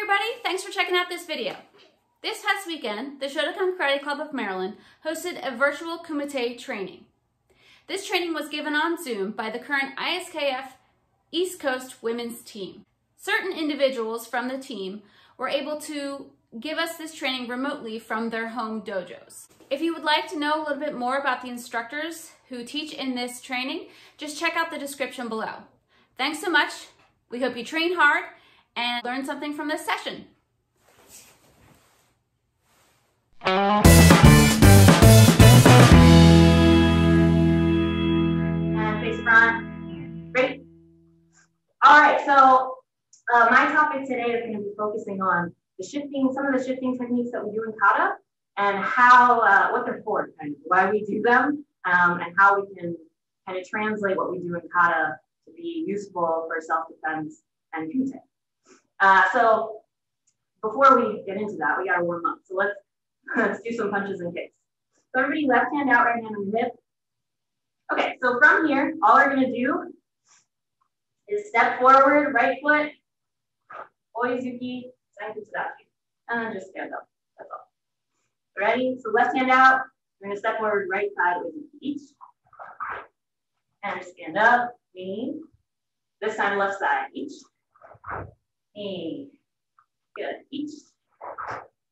everybody, thanks for checking out this video. This past weekend, the Shotokan Karate Club of Maryland hosted a virtual kumite training. This training was given on Zoom by the current ISKF East Coast women's team. Certain individuals from the team were able to give us this training remotely from their home dojos. If you would like to know a little bit more about the instructors who teach in this training, just check out the description below. Thanks so much. We hope you train hard and learn something from this session. And face front. Great. All right, so my topic today is going to be focusing on the shifting, some of the shifting techniques that we do in kata and how, what they're for, kind of why we do them, and how we can kind of translate what we do in kata to be useful for self-defense and kumite. So before we get into that, we got to warm up. So let's do some punches and kicks. So everybody, left hand out, right hand on the hip. Okay, so from here, all we're going to do is step forward, right foot, Oizuki, Sankutsudachi, and then just stand up. That's all. Ready? So left hand out, we're going to step forward, right side, Oizuki each. And stand up, knee. This time left side, each. Knee. Good. Each.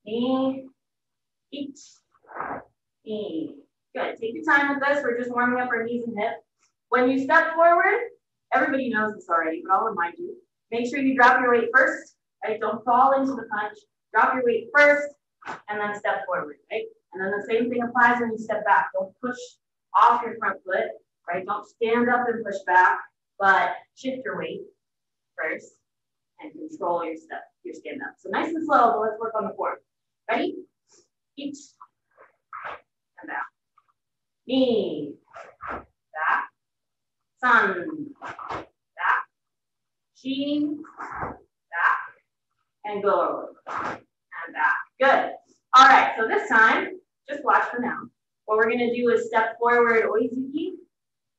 Knee. Each. Knee. Good. Take your time with this. We're just warming up our knees and hips. When you step forward, everybody knows this already, but I'll remind you. Make sure you drop your weight first, right? Don't fall into the punch. Drop your weight first, and then step forward, right? And then the same thing applies when you step back. Don't push off your front foot, right? Don't stand up and push back, but shift your weight first and control your step, your stand up. So nice and slow, but let's work on the form. Ready? Each. And back. Knee. Back. Sun. Back. Shin. Back. And go. And back. Good. All right, so this time, just watch for now. What we're going to do is step forward, Oizuki.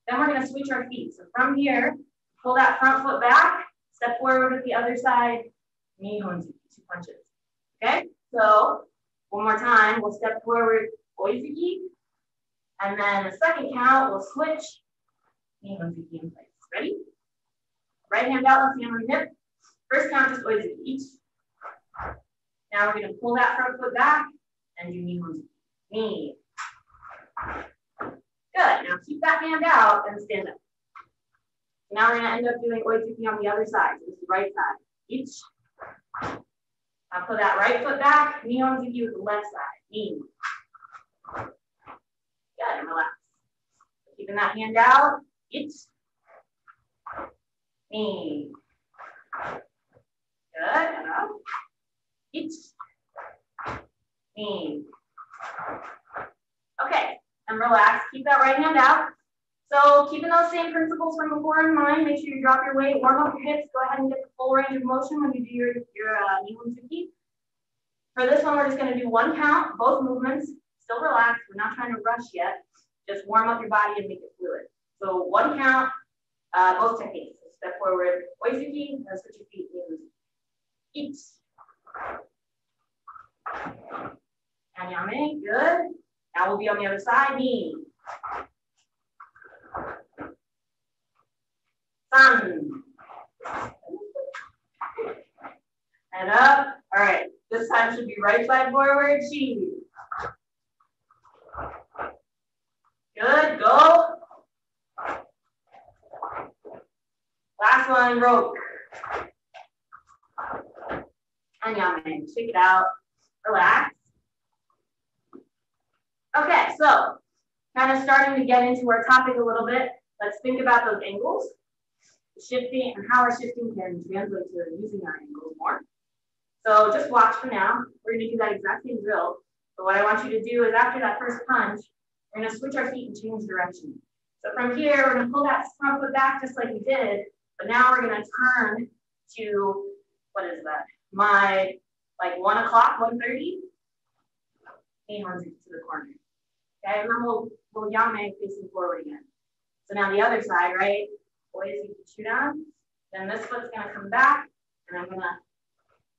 Then we're going to switch our feet. So from here, pull that front foot back. Step forward with the other side, Nihonzuki, 2 punches. Okay, so one more time, we'll step forward, Oizuki, and then the second count, we'll switch, Nihonzuki in place. Ready? Right hand out, left hand on the hip. First count, just Oizuki each. Now we're going to pull that front foot back and do Nihonzuki. Knee. Good, now keep that hand out and stand up. Now we're going to end up doing Oizuki on the other side. So this is right side. Each. Now put that right foot back. Nihonzuki with the left side. Knee. Good, and relax. Keeping that hand out. Each. Knee. Good, and up. Each. Knee. Okay, and relax. Keep that right hand out. So keeping those same principles from before in mind, make sure you drop your weight, warm up your hips, go ahead and get the full range of motion when you do your Nihonzuki. For this one, we're just going to do 1 count, both movements. Still relax. We're not trying to rush yet. Just warm up your body and make it fluid. So 1 count, both techniques. So step forward, Oizuki, and switch your feet, Nihonzuki. Each. And yame, good. Now we'll be on the other side, knee. Sun. And up. All right. This time should be right side forward. Chi. Good. Go. Last one. Rope. And yame. Shake it out. Relax. Okay. So, kind of starting to get into our topic a little bit. Let's think about those angles. Shifting and how our shifting can translate to using our angles more. So just watch for now. We're going to do that exact same drill. But what I want you to do is after that first punch, we're going to switch our feet and change direction. So from here, we're going to pull that front foot back just like we did. But now we're going to turn to, what is that? My, like 1 o'clock, 1:30. Nihonzuki to the corner. Okay, and then we'll yame facing forward again. So now the other side, right? Oizuki chudan. Then this foot's gonna come back, and I'm gonna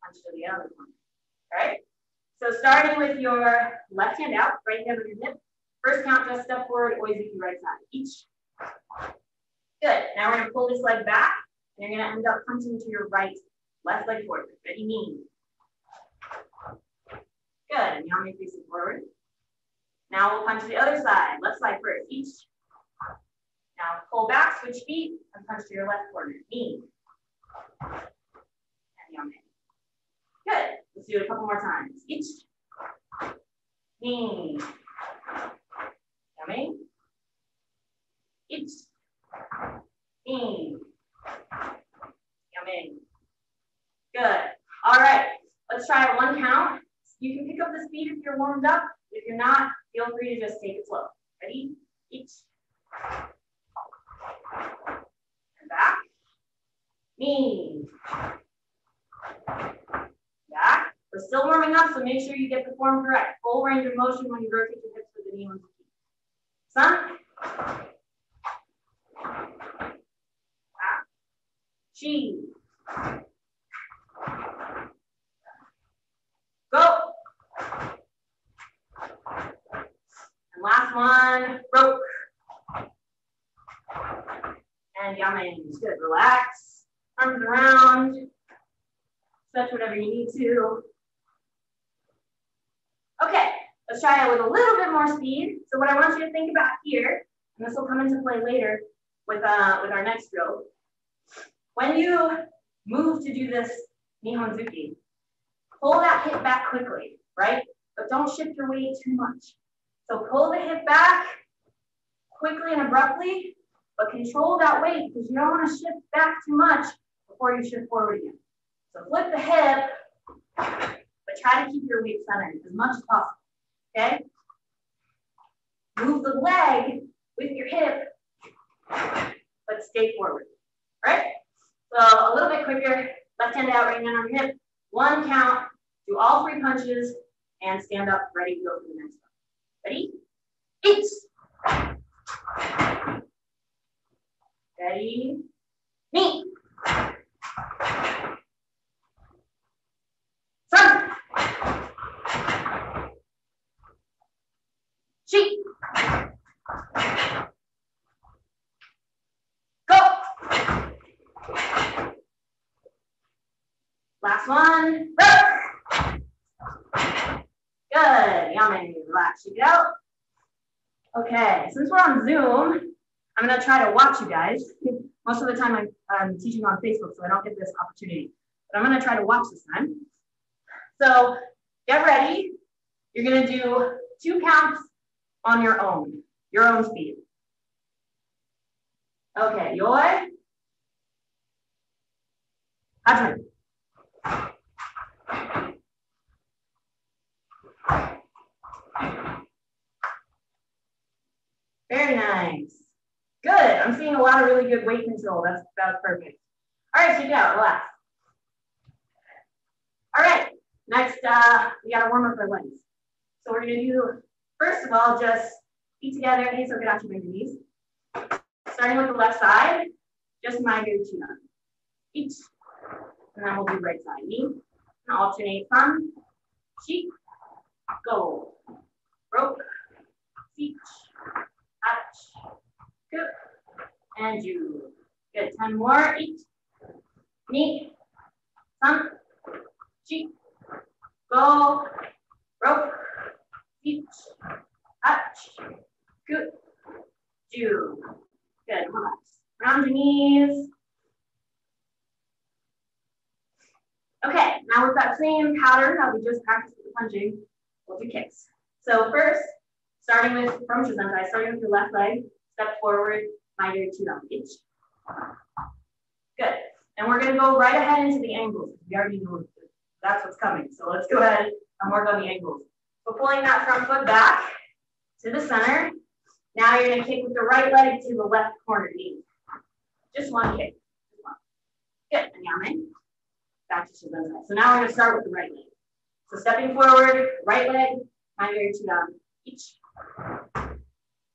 punch to the other corner. All right? So starting with your left hand out, right hand on your hip. First count, just step forward, oizuki right side, each. Good, now we're gonna pull this leg back, and you're gonna end up punching to your right, left leg forward. Ready, knee. Good, and now make facing forward. Now we'll punch to the other side, left side first, each. Now pull back, switch feet, and punch to your left corner, knee. And yame. Good, let's do it a couple more times, each. Knee. Yame. Each. Knee. Yame. Good. All right, let's try it one count. You can pick up the speed if you're warmed up. If you're not, feel free to just take it slow. Ready? Each. And back. Knee. Back. We're still warming up, so make sure you get the form correct. Full range of motion when you rotate your hips with the knee on the feet. Sun. Back. Chi. Go. And last one, rope. And yame. Good. Relax. Arms around. Stretch whatever you need to. Okay, let's try it with a little bit more speed. So what I want you to think about here, and this will come into play later with our next drill. When you move to do this Nihonzuki, pull that hip back quickly, right? But don't shift your weight too much. So pull the hip back quickly and abruptly, but control that weight because you don't want to shift back too much before you shift forward again. So flip the hip, but try to keep your weight centered as much as possible, okay? Move the leg with your hip, but stay forward, all right? So a little bit quicker, left hand out, right hand on your hip. One count, do all 3 punches, and stand up, ready to go for the next one. Ready? 8. Ready? Knee. Sun. Chi. Go. Last one. Good. Yummy. Relax. Shake it out. Okay. Since we're on Zoom, I'm going to try to watch you guys. Most of the time I'm teaching on Facebook, so I don't get this opportunity. But I'm going to try to watch this time. So get ready. You're going to do 2 counts on your own speed. Okay, yoi. Hajime. Very nice. Good. I'm seeing a lot of really good weight control. That's perfect. All right, shake it out. Relax. All right. Next, we got to warm up our legs. So we're going to do, first of all, just feet together. Hey, so get out your knees. Starting with the left side, just my good chin up. Each. And then we'll do right side. Knee. And alternate from cheek. Go. Rope. Feet. Touch. Good. And you. Good. 10 more. Each. Knee. Thumb. Cheek. Go. Rope. Feet. Touch. Good. Do. Good. Relax. Round your knees. Okay, now with that same pattern that we just practiced with the punching, we'll do kicks. So first, starting with from Shizentai, starting with your left leg, step forward, migrate to down. Each. Good. And we're going to go right ahead into the angles. We already know that's what's coming. So let's go ahead and work on the angles. So pulling that front foot back to the center. Now you're going to kick with the right leg to the left corner knee. Just one kick. Just one. Good. And yame. Back to Shizentai. So now we're going to start with the right leg. So stepping forward, right leg, migrate to down. Each.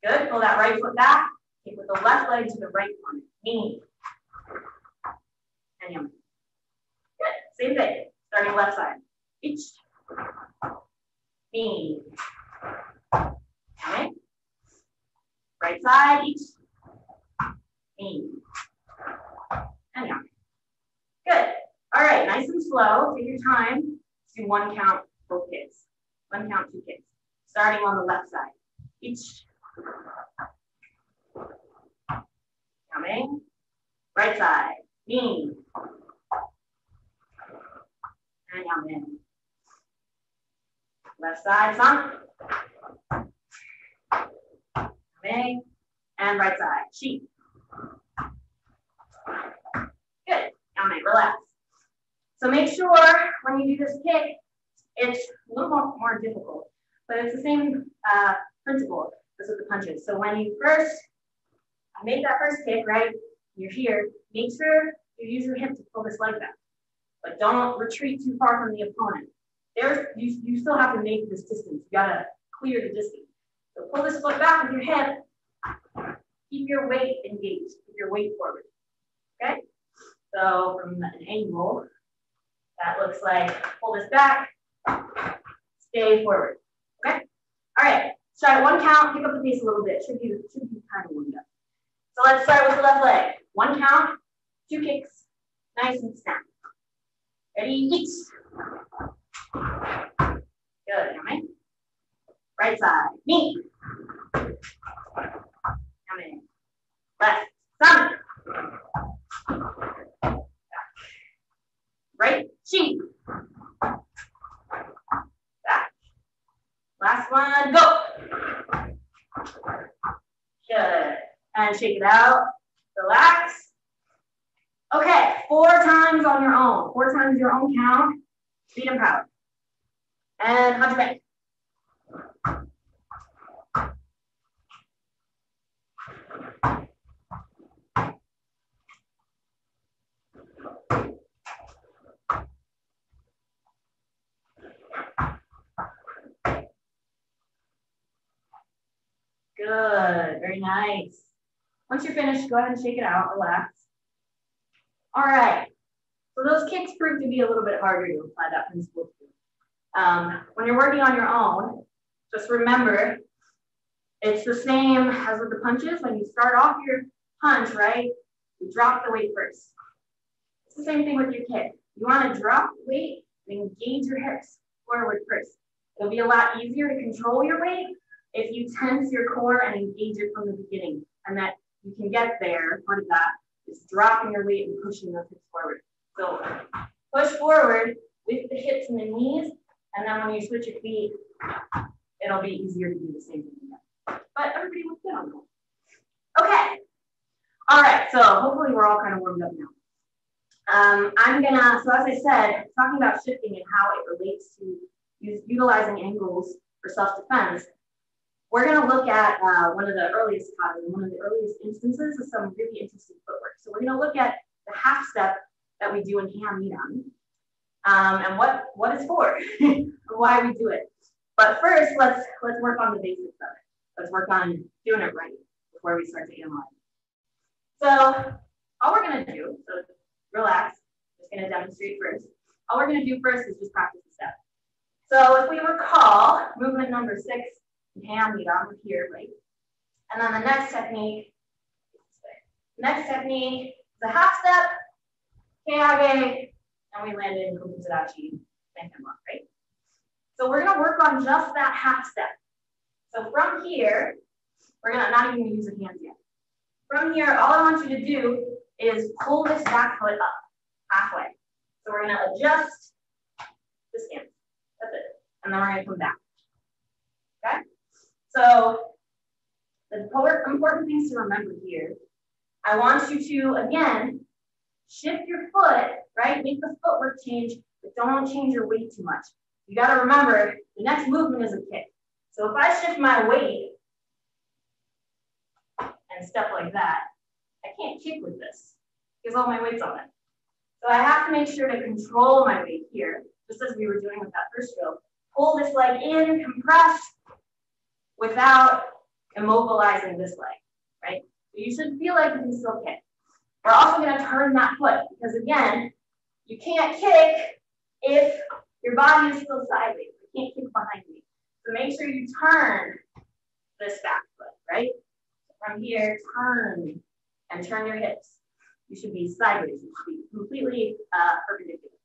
Good. Pull that right foot back. Kick with the left leg to the right corner. Knee. And yame. Good. Same thing. Starting left side. Each. Knee. Okay. Right side, each. Knee. And down. Good. All right, nice and slow. Take your time. Let's do one count, both kicks. One count, two kicks. Starting on the left side. Each. Coming. Right side. Knee. And coming. Left side, sun. Coming. And right side. Sheep. Good. Coming. Relax. So make sure when you do this kick, it's a little more difficult, but it's the same principle as with the punches. So when you first make that first kick, right, you're here, make sure you use your hip to pull this leg back, but don't retreat too far from the opponent. You still have to make this distance. You gotta clear the distance. So pull this foot back with your hip, keep your weight engaged, keep your weight forward, okay? So from an angle, that looks like pull this back, stay forward. Okay? All right, let's try one count, pick up the pace a little bit. Should be kind of warmed up. So let's start with the left leg. One count, two kicks, nice and snap. Ready, each. Good, coming. Right side, knee. Coming. Left, sun. Right, sheep. Back. Last one, go. Good. And shake it out. Relax. Okay, 4 times on your own. 4 times your own count. Speed and power. And hunch your back. Good, very nice. Once you're finished, go ahead and shake it out, relax. All right, so those kicks prove to be a little bit harder to apply that principle to. When you're working on your own, just remember, it's the same as with the punches. When you start off your punch, right, you drop the weight first. It's the same thing with your kick. You want to drop the weight and engage your hips forward first. It'll be a lot easier to control your weight if you tense your core and engage it from the beginning, and that you can get there. Part of that is dropping your weight and pushing those hips forward. So push forward with the hips and the knees, and then when you switch your feet, it'll be easier to do the same thing again. But everybody looks good on that. Okay. All right, so hopefully we're all kind of warmed up now. So as I said, talking about shifting and how it relates to utilizing angles for self-defense, we're going to look at one of the earliest katas, one of the earliest instances of some really interesting footwork. So we're going to look at the half step that we do in hand-me-down, and what it's for, and why we do it. But first, let's work on the basics of it. Let's work on doing it right before we start to analyze. So all we're going to do, so relax, just going to demonstrate first. All we're going to do first is just practice the step. So if we recall, movement number 6, hand-me-down, we're here, right? And then the next technique is a half step, keage, and we landed in kumite, right? So we're going to work on just that half step. So from here, we're not even going to use the hands yet. From here, all I want you to do is pull this back foot up halfway. So we're going to adjust the stance. That's it. And then we're going to come back. Okay? So the important things to remember here, I want you to, again, shift your foot, right? Make the footwork change, but don't change your weight too much. You got to remember, the next movement is a kick. So if I shift my weight and step like that, I can't kick with this because all my weight's on it. So I have to make sure to control my weight here, just as we were doing with that first drill. Pull this leg in, compress, without immobilizing this leg, right? So you should feel like you can still kick. We're also going to turn that foot because, again, you can't kick if your body is still sideways, you can't kick behind me. So make sure you turn this back foot, right? From here, turn and turn your hips. You should be sideways. You should be completely perpendicular.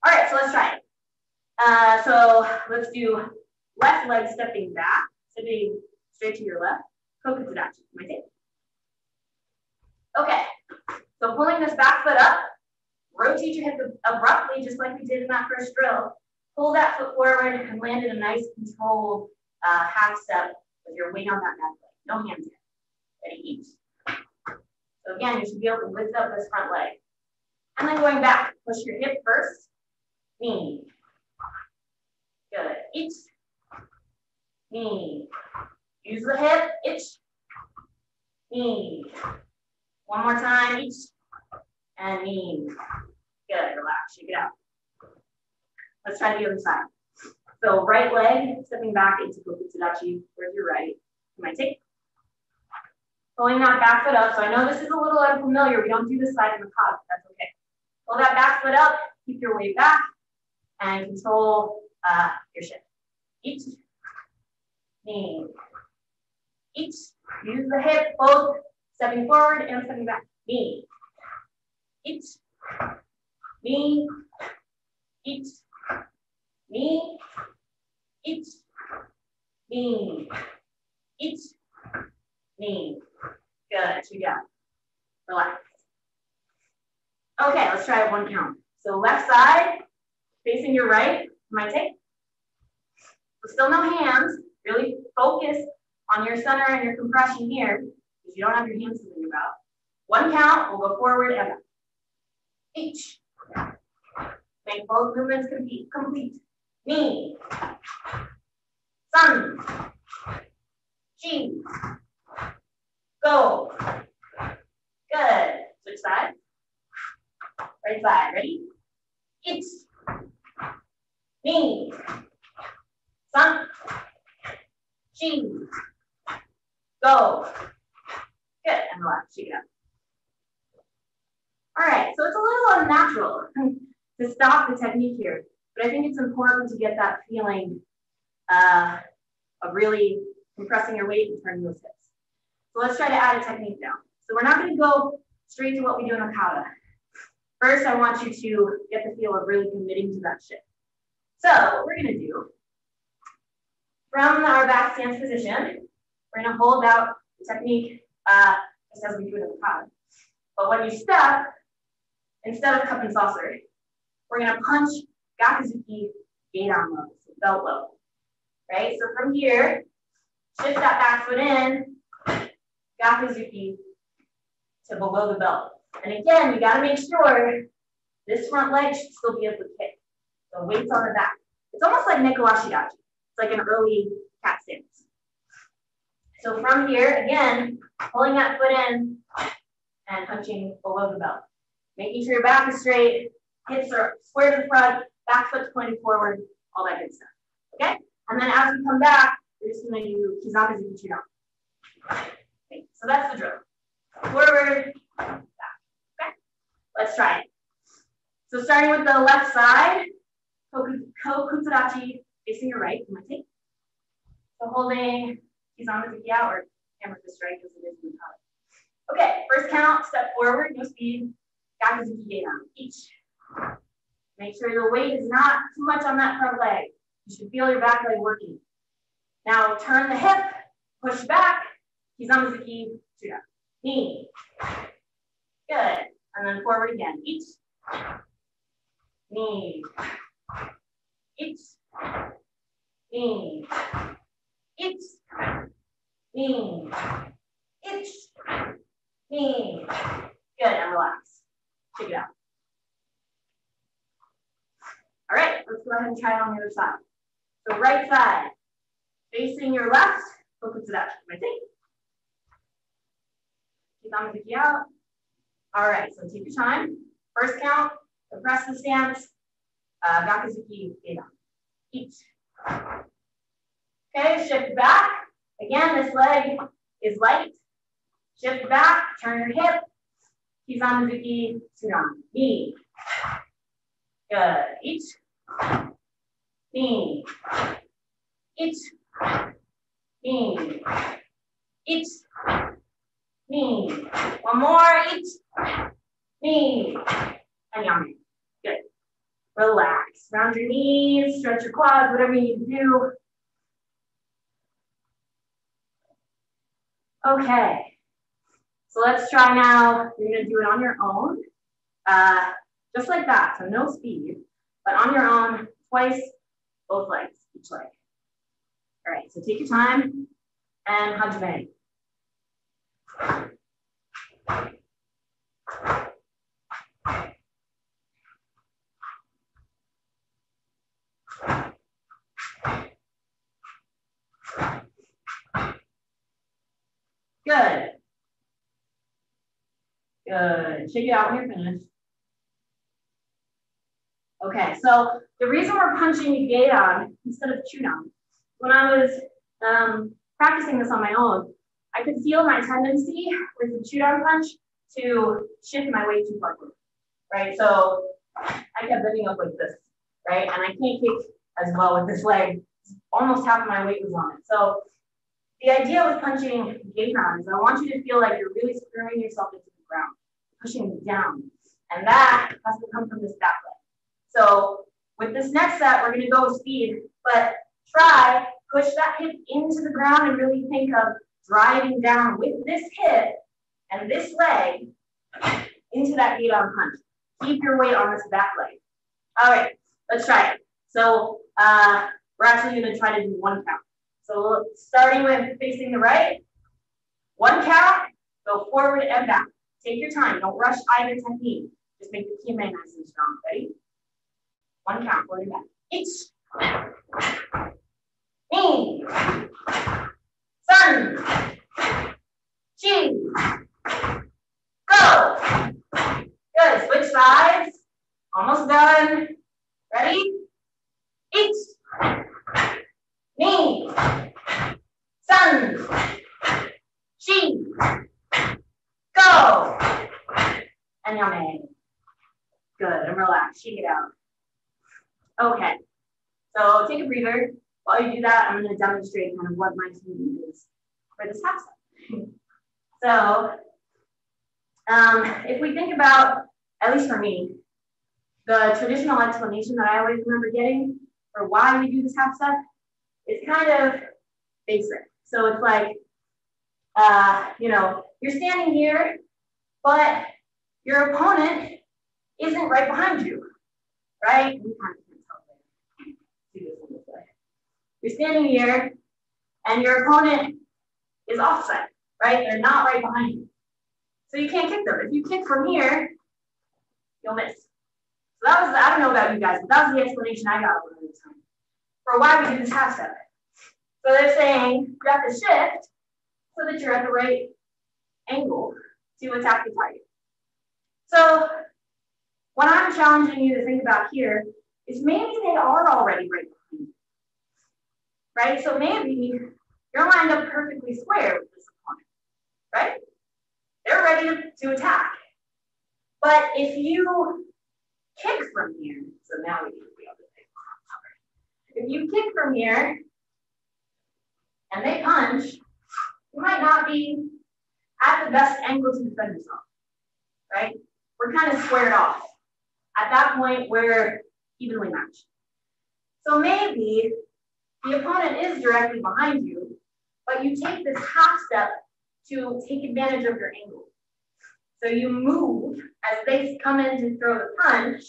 All right, so let's try it. So let's do left leg stepping back, sitting straight to your left. Gakuzuki. My take. Okay, so pulling this back foot up, rotate your hip abruptly, just like we did in that first drill. Pull that foot forward and land in a nice controlled half step with your weight on that back leg. No hands here. Ready, each. So again, you should be able to lift up this front leg. And then going back, push your hip first, knee. Good, each. Knee. Use the hip, itch. Knee. One more time, each. And knee. Good, relax, shake it out. Let's try the other side. So right leg, stepping back into Gakuzuki. Where's your right? You might take. Pulling that back foot up. So I know this is a little unfamiliar. We don't do this side in the pod, but that's okay. Pull that back foot up, keep your weight back, and control your shift. Each. Knee. Each. Use the hip, both stepping forward and stepping back. Knee. Each. Knee. Each. Knee. Each. Knee. Each. Knee. Good. You got it. Relax. Okay, let's try it one count. So left side, facing your right. My take. So still no hands. Really focus on your center and your compression here, because you don't have your hands to think about. One count, we'll go forward and back. Each. Make both movements complete. Knee. Sun. Chi. Go. Good. Switch sides. Right side. Ready? Each. Knee. Sun. Chi. Go. Good. And relax. Shake it up. All right. So it's a little unnatural to stop the technique here, but I think it's important to get that feeling of really compressing your weight and turning those hips. So let's try to add a technique now. So we're not going to go straight to what we do in a kata. First, I want you to get the feel of really committing to that shift. So what we're going to do, from our back stance position, we're going to hold out the technique just as we do it in the kata. But when you step, instead of cup and saucer, we're going to punch Gakuzuki gate arm level, so belt level. Right? So from here, shift that back foot in, Gakuzuki to below the belt. And again, you got to make sure this front leg should still be able to kick. So weight's on the back. It's almost like Neko Ashidachi. It's like an early cat stance. So from here, again, pulling that foot in and punching below the belt. Making sure your back is straight, hips are square to the front, back foot's pointed forward, all that good stuff. Okay? And then as we come back, we're just going to do Kizamizuki Chudan. Okay, so that's the drill. Forward, back. Okay? Let's try it. So starting with the left side, Gakuzuki facing your right, you might take. So holding Kizamizuki out or hammer fist right because it is in the kata. Okay, first count, step forward, no speed, Gakuzuki gate arm, each. Make sure the weight is not too much on that front leg. You should feel your back leg working. Now turn the hip, push back, Kizamizuki, Chudan. Knee. Good. And then forward again. Each. Knee. Each. Knee. Each. Knee. Each. Knee. Good. And relax. Shake it out. All right. Let's go ahead and try it on the other side. So right side. Facing your left. Gakuzuki. My take. Kizamizuki out. All right, so take your time. First count, compress the stance. Gakuzuki gate arm. Each. Okay, shift back. Again, this leg is light. Shift back, turn your hip. Kizamizuki Chudan. Knee. Good. Each. Ni. Ich. Ni. Ich. Ni. One more. Ich. Ni. And yummy. Good. Relax. Round your knees, stretch your quads, whatever you need to do. Okay. So let's try now. You're going to do it on your own. Just like that. So no speed, but on your own, twice, both legs, each leg. All right. So take your time and hajime. Good. Good. Shake it out when you're finished. Okay, so the reason we're punching the Gedan instead of Chudan, when I was practicing this on my own, I could feel my tendency with the Chudan punch to shift my weight too far forward, right? So I kept bending up like this, right? And I can't kick as well with this leg. Almost half of my weight was on it. So the idea with punching Gedan is I want you to feel like you're really screwing yourself into the ground, pushing it down. And that has to come from this back leg. So with this next set, we're going to go with speed, but try push that hip into the ground and really think of driving down with this hip and this leg into that Gedan punch. Keep your weight on this back leg. All right, let's try it. So we're actually going to try to do one count. So starting with facing the right, one count, go forward and back. Take your time. Don't rush either technique. Just make the kime nice and strong. Ready? One count, forward and back. Ich. Ni. Sun. Chi. Go. Good. Switch sides. Almost done. Ready? Ich. Ni. Sun. Chi. Go. And yame. Good. And relax. Shake it out. Okay. So take a breather. While you do that, I'm going to demonstrate kind of what my technique is for this half set. So if we think about, at least for me, the traditional explanation that I always remember getting for why we do this half set is kind of basic. So it's like, you know, you're standing here, but your opponent isn't right behind you, right? We kind of can't tell there. Do this one this way. You're standing here, and your opponent is offset, right? They're not right behind you. So you can't kick them. If you kick from here, you'll miss. So that was, I don't know about you guys, but that was the explanation I got a lot of the time for why we do this half set. So they're saying you have to shift so that you're at the right angle to attack the target. So what I'm challenging you to think about here is maybe they are already right behind you, right? So maybe you're lined up perfectly square with this opponent, right? They're ready to attack. But if you kick from here, so now we do the other thing. If you kick from here and they punch, you might not be at the best angle to defend yourself, right? We're kind of squared off. At that point, we're evenly matched. So maybe the opponent is directly behind you, but you take this half step to take advantage of your angle. So you move as they come in to throw the punch.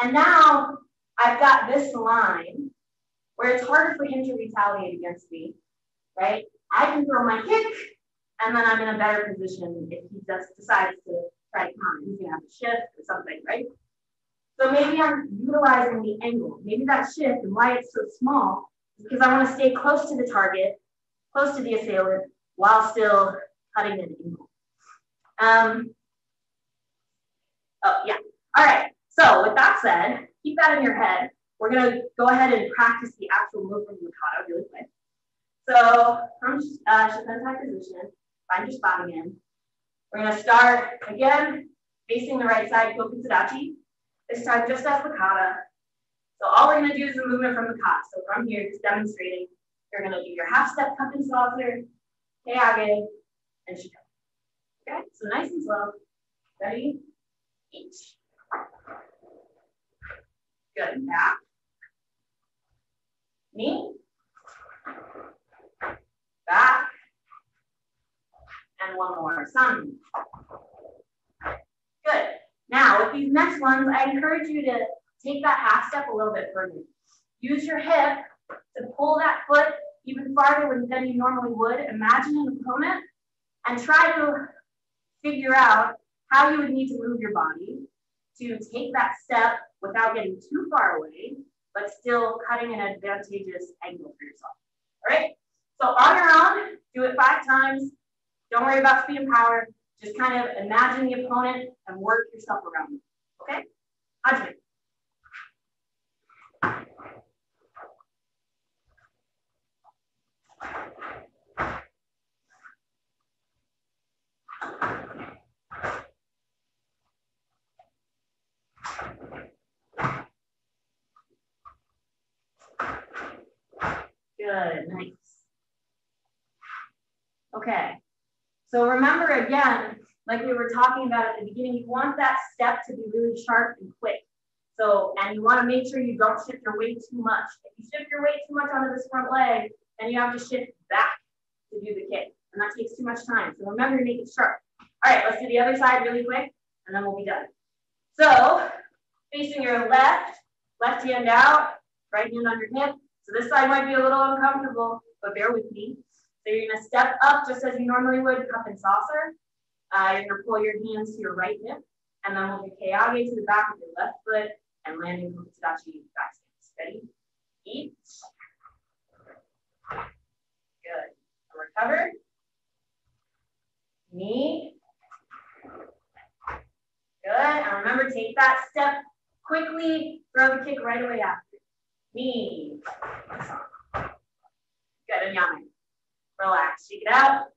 And now I've got this line where it's harder for him to retaliate against me, right? I can throw my kick, and then I'm in a better position if he just decides to try to counter. He's gonna have to shift or something, right? So maybe I'm utilizing the angle. Maybe that shift and why it's so small is because I want to stay close to the target, close to the assailant, while still cutting an angle. Oh, yeah. All right. So with that said, keep that in your head. We're going to go ahead and practice the actual move from Mikado really quick. So from Shotokan position, find your spot again. We're going to start again, facing the right side, Kokutsudachi. This time just as Mikado, So all we're going to do is a movement from the kata. So from here, just demonstrating, you're going to do your half step kapen saucer, keiage, and shito. Okay, so nice and slow. Ready? Each. Good. Back. Knee. Back. And one more. Sun. Good. Now, with these next ones, I encourage you to take that half step a little bit further. Use your hip to pull that foot even farther than you normally would. Imagine an opponent and try to figure out how you would need to move your body to take that step without getting too far away, but still cutting an advantageous angle for yourself. All right? So on your own, do it 5 times. Don't worry about speed and power. Just kind of imagine the opponent and work yourself around them. Okay? Hajime. Good, nice. Okay, so remember again, like we were talking about at the beginning, you want that step to be really sharp and quick. So, and you want to make sure you don't shift your weight too much. If you shift your weight too much onto this front leg, then you have to shift back to do the kick, and that takes too much time. So remember to make it sharp. All right, let's do the other side really quick, and then we'll be done. So, facing your left hand out, right hand on your hip. So this side might be a little uncomfortable, but bear with me. So you're gonna step up just as you normally would, kapen saucer. You're gonna pull your hands to your right hip, and then we'll do keiage to the back of your left foot and landing kumite back stance. Ready? Each. Good. Recover. Knee. Good. And remember, take that step quickly. Throw the kick right away after. Knee. Good. And yame. Relax. Shake it out.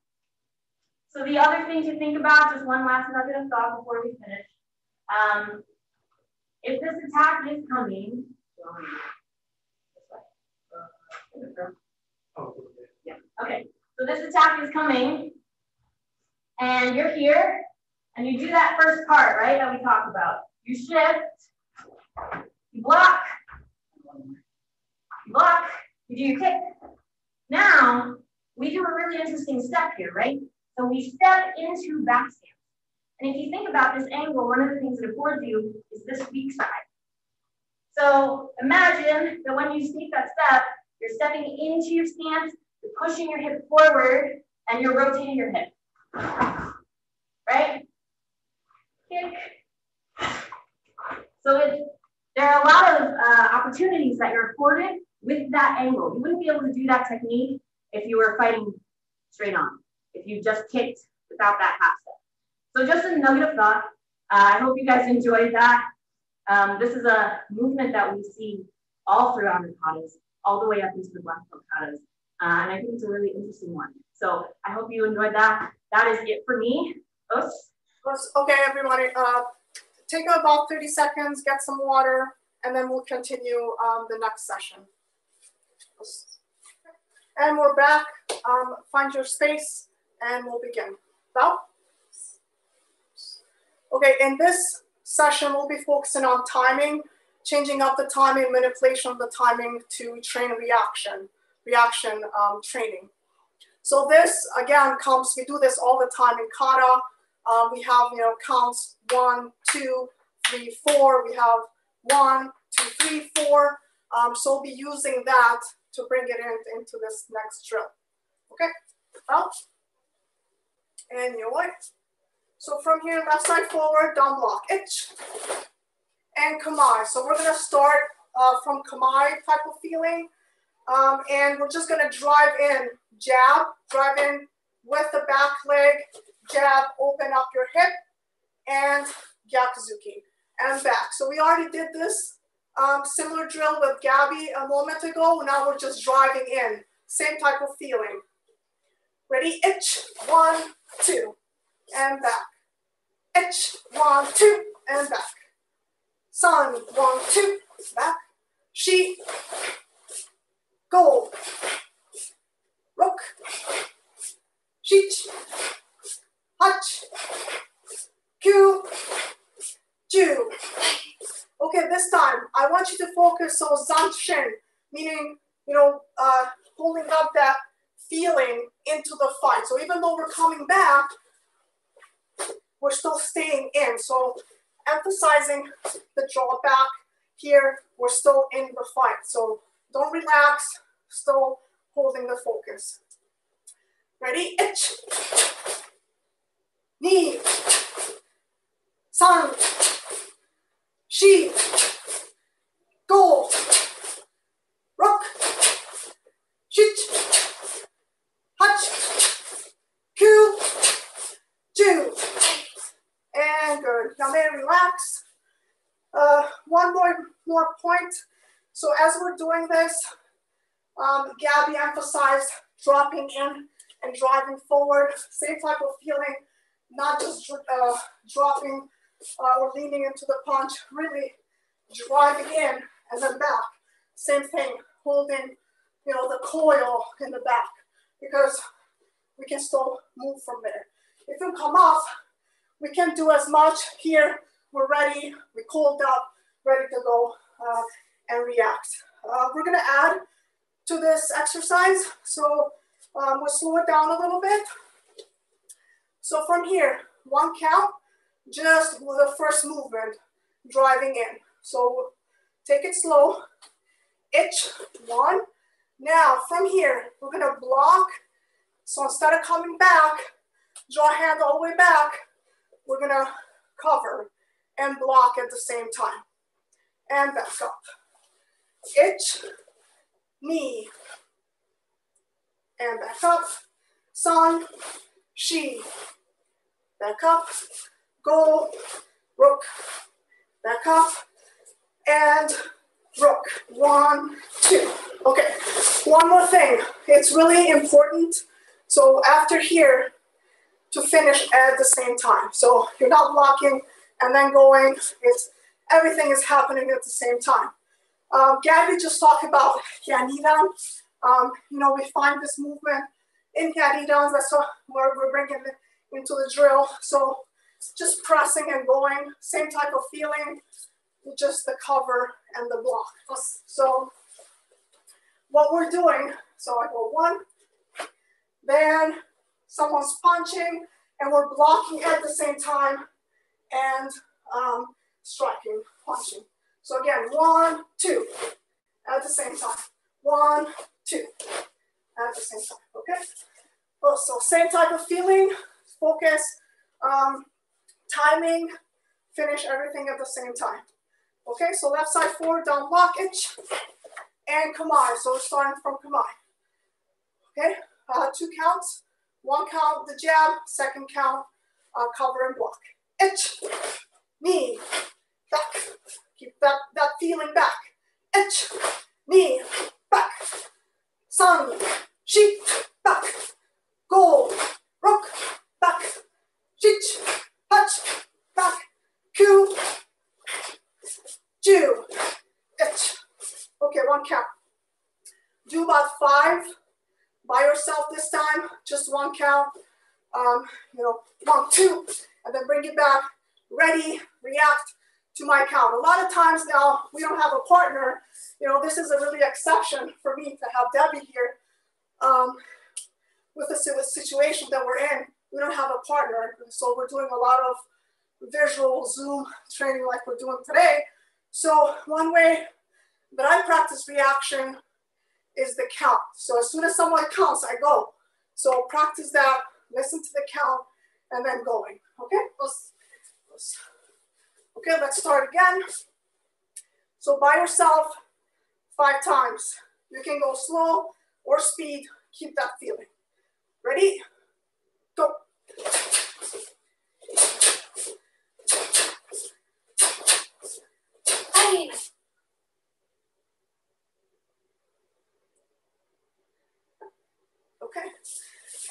So the other thing to think about, just one last nugget of thought before we finish. If this attack is coming, yeah. Okay. So this attack is coming, and you're here, and you do that first part, right, that we talked about. You shift, you block, you do your kick. Now, we do a really interesting step here, right? So we step into back stance. And if you think about this angle, one of the things it affords you is this weak side. So imagine that when you take that step, you're stepping into your stance, you're pushing your hip forward, and you're rotating your hip. Right? Kick. So there are a lot of opportunities that you're afforded with that angle. You wouldn't be able to do that technique if you were fighting straight on, if you just kicked without that half step. So just a nugget of thought. I hope you guys enjoyed that. This is a movement that we see all throughout the katas, all the way up into the black belt katas. And I think it's a really interesting one. So I hope you enjoyed that. That is it for me. Okay, everybody, take about 30 seconds, get some water, and then we'll continue the next session. And we're back. Find your space, and we'll begin. Now? Okay, in this session, we'll be focusing on timing, changing up the timing, manipulation of the timing to train reaction training. So this, again, we do this all the time in kata. We have, counts 1, 2, 3, 4. We have 1, 2, 3, 4. So we'll be using that to bring it into this next drill. Okay, out. And your way. So from here, left side forward, down block, itch. And kamae. So we're gonna start from kamae type of feeling. And we're just gonna drive in, jab, drive in with the back leg, jab, open up your hip, and Gakuzuki, and back. So we already did this similar drill with Gabby a moment ago. Now we're just driving in, same type of feeling. Ready, itch, 1, 2, and back. Itch, 1, 2, and back. Sun, 1, 2, back. Shi, go, rook, shich, hach, kyu, ju. Okay, this time I want you to focus on zanshin, meaning, holding up that feeling into the fight. So even though we're coming back, we're still staying in. So emphasizing the draw back here, we're still in the fight. So don't relax, still holding the focus. Ready? Ich, ni, san, shi, go, rook, shich, hach, kyu, ju. And good. Now may relax. One more point. So as we're doing this, Gabby emphasized dropping in and driving forward. Same type of feeling, not just dropping or leaning into the punch, really driving in and then back. Same thing, holding, the coil in the back, because we can still move from there. If you come up, we can't do as much here. We're ready, we cooled up, ready to go and react. We're gonna add to this exercise, so we'll slow it down a little bit. So from here, 1 count, just with the first movement, driving in. So take it slow, ich, 1. Now from here, we're gonna block. So instead of coming back, draw hand all the way back, we're gonna cover and block at the same time. And back up. Ich, ni, and back up. San, shi, back up. Go, rook, back up. And rook, 1, 2. Okay, one more thing. It's really important. So after here, to finish at the same time. So you're not blocking and then going, everything is happening at the same time. Gabby just talked about Hyanidan. We find this movement in Hyanidan, that's what we're bringing it into the drill. So just pressing and going, same type of feeling, just the cover and the block. So what we're doing, so I go 1, then someone's punching and we're blocking at the same time and striking, punching. So again, 1, 2, at the same time. 1, 2, at the same time, okay? So same type of feeling, focus, timing, finish everything at the same time. Okay, so left side forward, down block, ich, and kamai. So we're starting from kamai. Okay, 2 counts. 1 count, the jab, 2nd count, cover and block. Ich, ni, back. Keep that feeling back. Ich, ni, back. San, shi, back. Go, rook, back. Shich, hach, back. Kyu, ju, ich. Okay, 1 count. Do about 5. By yourself this time, just 1 count, 1, 2, and then bring it back, ready, react to my count. A lot of times now, we don't have a partner. This is a really exception for me to have Debbie here. With the situation that we're in, we don't have a partner, so we're doing a lot of visual Zoom training like we're doing today. So one way that I practice reaction is the count. So as soon as someone counts, I go. So practice that, listen to the count, and then going. Okay? Okay, let's start again. So by yourself, 5 times. You can go slow or speed, keep that feeling. Ready? Go. Hey. Okay,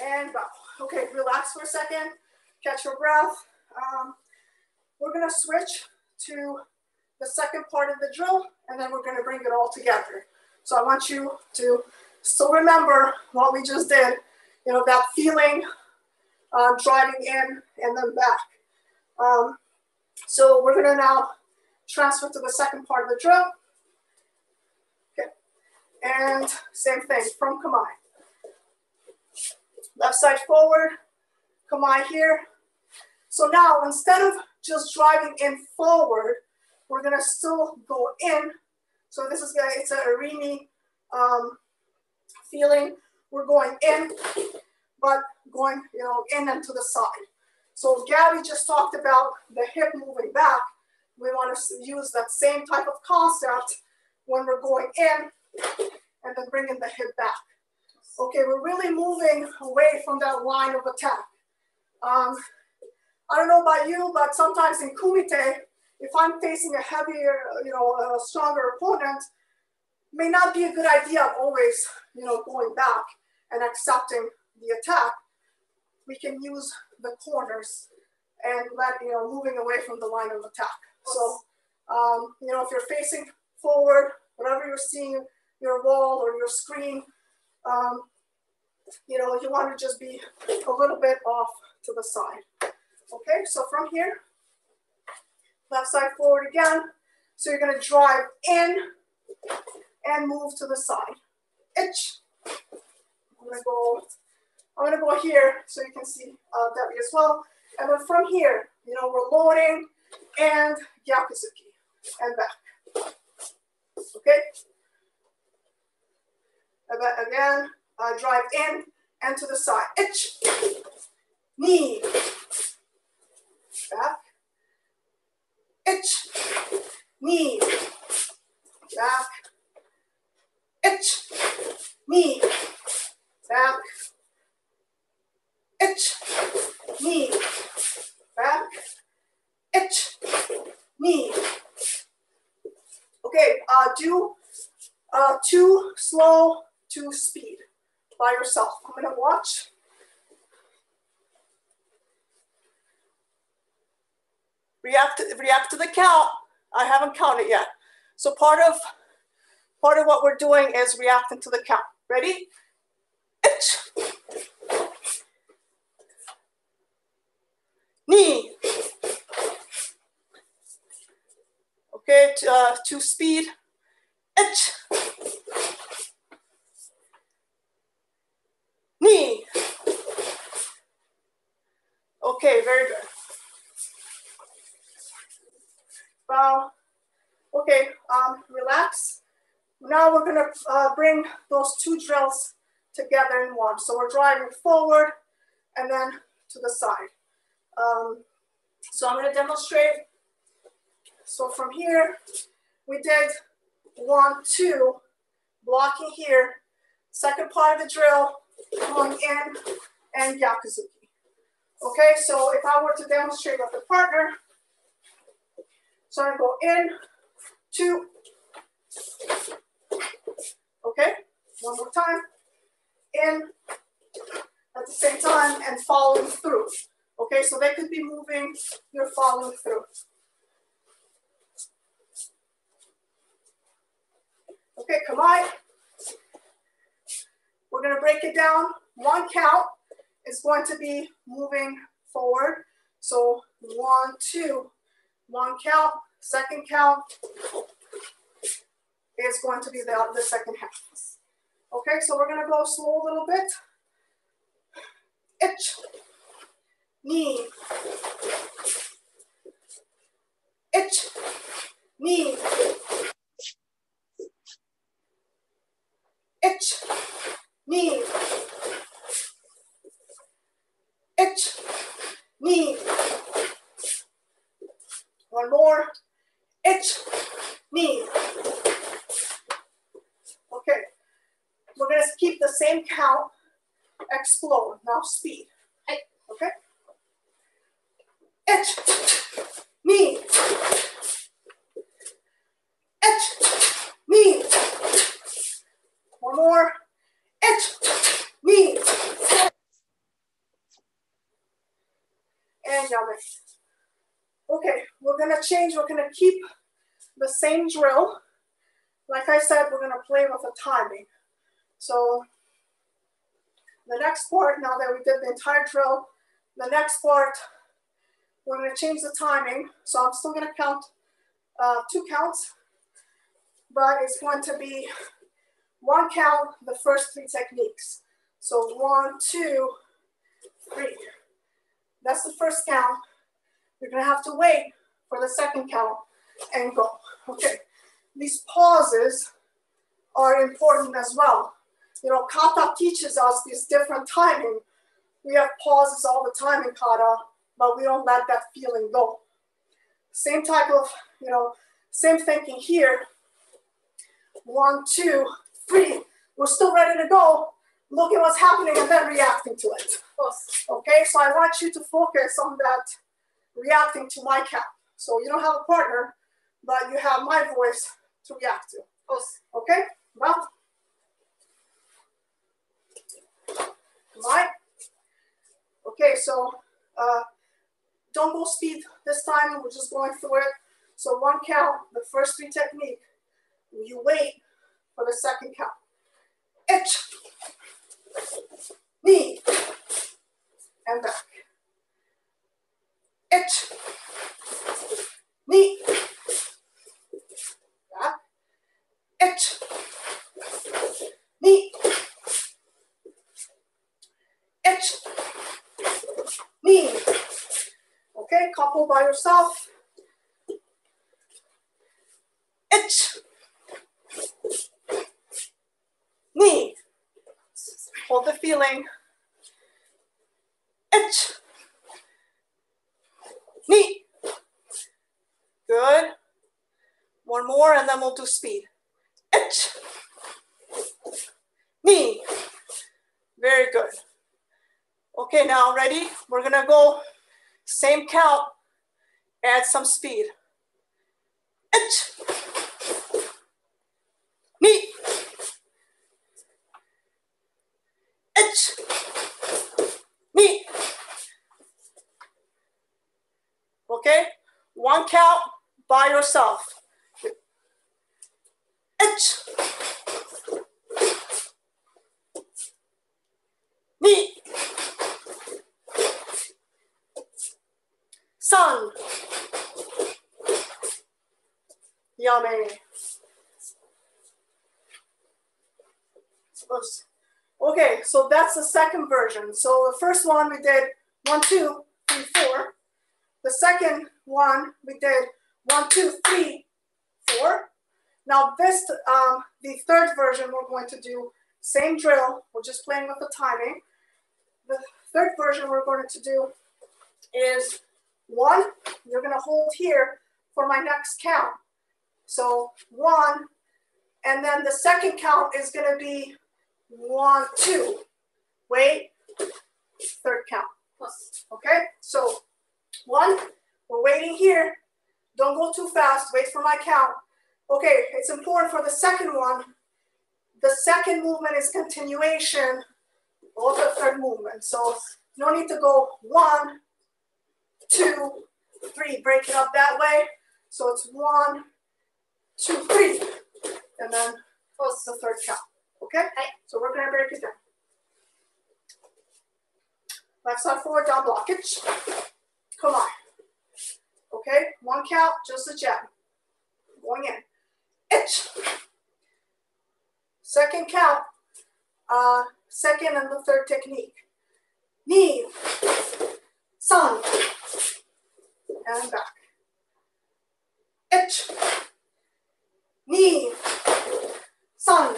and bow. Okay, relax for a second, catch your breath. We're gonna switch to the second part of the drill, and then we're going to bring it all together. So I want you to still remember what we just did, you know, that feeling, driving in and then back. So we're going to now transfer to the second part of the drill. Okay, and same thing from kumai. Left side forward, kumai here. So now instead of just driving in forward, we're gonna still go in. So this is it's a arimi feeling. We're going in, but going, you know, in and to the side. So Gabby just talked about the hip moving back. We want to use that same type of concept when we're going in and then bringing the hip back. Okay, we're really moving away from that line of attack. I don't know about you, but sometimes in kumite, if I'm facing a heavier, you know, a stronger opponent, may not be a good idea of always, you know, going back and accepting the attack. We can use the corners and you know, moving away from the line of attack. So, you know, if you're facing forward, whatever you're seeing, your wall or your screen, you know, you want to just be a little bit off to the side. Okay, so from here, left side forward again. So you're going to drive in and move to the side. Ich. I'm going to go here so you can see Debbie as well. And then from here, you know, we're loading and Gakuzuki and back. Okay. Again, drive in and to the side. Ich. Knee. Back. Ich. Knee. Back. Ich. Knee. Back. Ich. Knee. Back. Ich. Knee. Okay, do 2 slow, 2 speed by yourself. I'm going to watch. React to the count. I haven't counted yet. So part of what we're doing is reacting to the count. Ready? Ich. Knee. Okay, 2 speed. Ich. Knee. Okay, very good. Okay, relax. Now we're gonna bring those 2 drills together in one. So we're driving forward and then to the side. So I'm gonna demonstrate. So from here, we did 1, 2, blocking here. Second part of the drill, going in and Gakuzuki. Okay, so if I were to demonstrate with the partner, so I go in, 2. Okay, one more time. In at the same time and following through. Okay, so they could be moving, you're following through. Okay, kumai. We're going to break it down. 1 count is going to be moving forward. So 1, 2. 1 count, second count is going to be the second half. Okay, so we're going to go slow a little bit. Ich. Knee. Ich. Knee. Ich. Knee. Ich. Knee. 1 more. Ich. Knee. Okay. We're going to keep the same count. Explode. Now speed. Okay. Ich. Knee. Ich. Knee. 1 more. Ich. Knee. And yame. Okay, we're gonna change. We're gonna keep the same drill. Like I said, we're gonna play with the timing. So the next part, now that we did the entire drill, the next part, we're gonna change the timing. So I'm still gonna count 2 counts, but it's going to be 1 count, the first 3 techniques. So 1, 2, 3. That's the first count. You're gonna have to wait for the second count and go. Okay, these pauses are important as well. You know, kata teaches us this different timing. We have pauses all the time in kata, but we don't let that feeling go. Same type of, you know, same thinking here. 1, 2, 3. We're still ready to go. Look at what's happening and then reacting to it. Okay, so I want you to focus on that reacting to my count. So you don't have a partner, but you have my voice to react to. Okay, well, right. Okay, so don't go speed this time. We're just going through it. So 1 count, the first 3 technique. You wait for the second count. Ich, knee, and back. Ich, knee, back. Ich, knee, ich, knee. Okay, couple by yourself. Ich, knee. Hold the feeling. Ich, knee. Good. One more and then we'll do speed. Ich, knee. Very good. Okay, now ready? We're gonna go same count, add some speed. Ich, knee. Ich, knee. Okay, 1 count by yourself. Ich, knee. Sun. Yummy. Okay, so that's the second version. So the first one we did 1, 2, 3, 4. The second one we did 1, 2, 3, 4. Now this, the third version we're going to do same drill. We're just playing with the timing. The third version we're going to do is 1. You're going to hold here for my next count. So 1, and then the second count is going to be 1, 2. Wait, third count. Okay, so 1, we're waiting here. Don't go too fast, wait for my count. Okay, it's important for the second one. The second movement is continuation of the third movement. So no need to go 1, 2, 3, break it up that way. So it's 1, 2, 3, and then the third count. Okay? So we're gonna break it down. Left side forward, down blockage. Come on. Okay, 1 count, just a jab. Going in. Ich. Second count, second and the third technique. Knee, sun, and back. Ich. Knee, sun,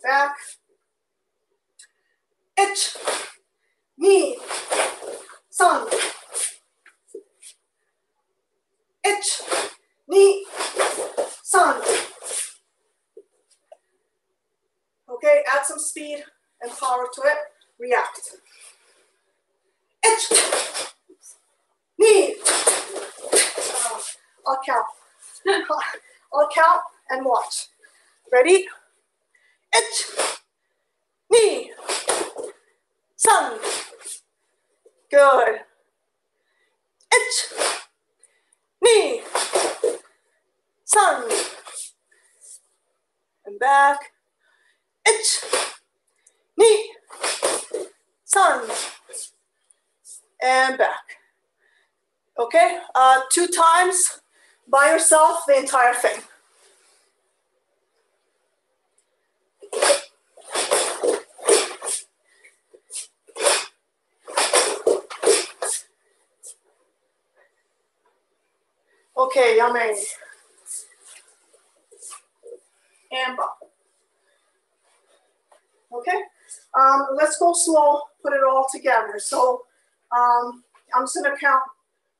back. Ich. Knee, sun. Ich, knee, sun. Okay, add some speed and power to it. React. Ich, knee. I'll count. I'll count and watch. Ready? Ich, knee, sun. Good. Ich, knee, back, ich, ni, san, and back. Okay, 2 times by yourself, the entire thing. Okay, yummy. And up. Okay, let's go slow, put it all together. So I'm just gonna count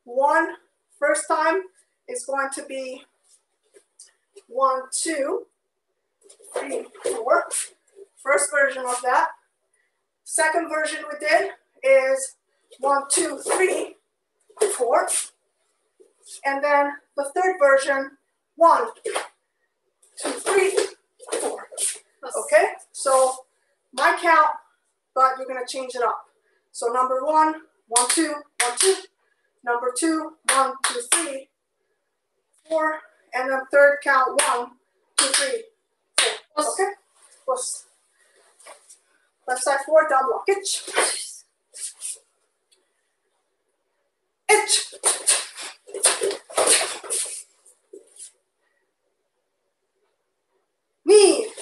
1. First time is going to be 1, 2, 3, 4. First version of that. Second version we did is 1, 2, 3, 4. And then the third version, 1, 2, 3, 4. Okay, so my count, but you're gonna change it up. So number 1, 1, 2, 1, 2. Number 2, 1, 2, 3, 4. And then third count, 1, 2, 3, 4. Okay, left side forward, down block. Itch. Itch. Knee.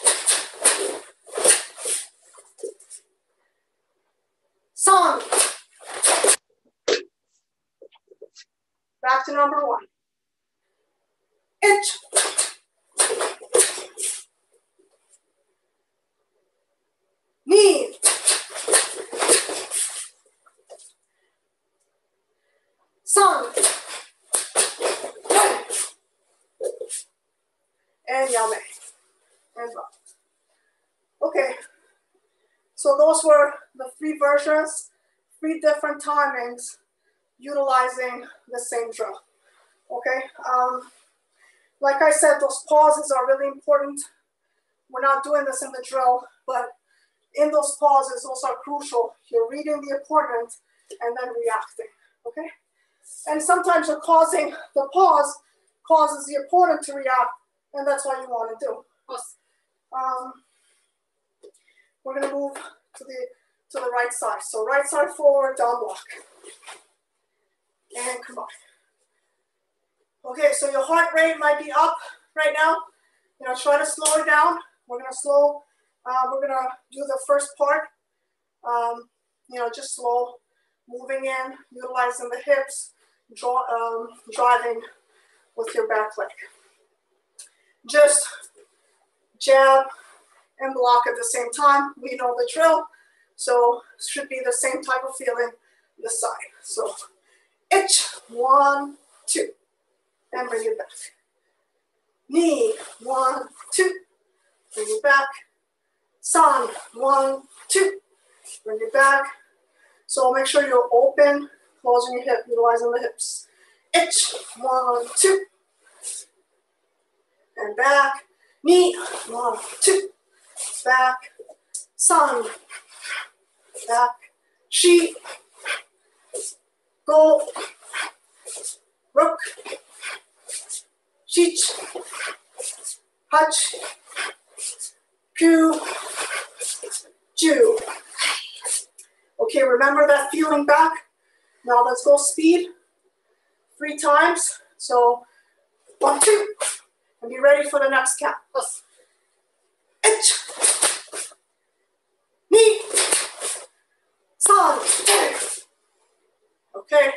San. Back to number 1. Itch. Knee. San. And yame. And rock. Okay, so those were the 3 versions, 3 different timings utilizing the same drill. Okay, like I said, those pauses are really important. We're not doing this in the drill, but in those pauses, those are crucial. You're reading the opponent and then reacting, okay? And sometimes you're causing the pause causes the opponent to react, and that's what you want to do. We're going to move to the right side. So right side forward, down block. And come on. Okay, so your heart rate might be up right now. You know, try to slow it down. We're going to do the first part. You know, just slow, moving in, utilizing the hips, driving with your back leg. Just jab and block at the same time. We know the drill, so it should be the same type of feeling this side. So itch, 1, 2, and bring it back. Knee, 1, 2, bring it back. San, 1, 2, bring it back. So make sure you're open, closing your hip, utilizing the hips. Itch, 1, 2, and back. Knee, 1, 2, back. San, back. Shi, go, rook, shich, hach, ku, ju. Okay, remember that feeling back. Now let's go speed 3 times. So 1, 2, and be ready for the next count. Ich, ni, san. Okay,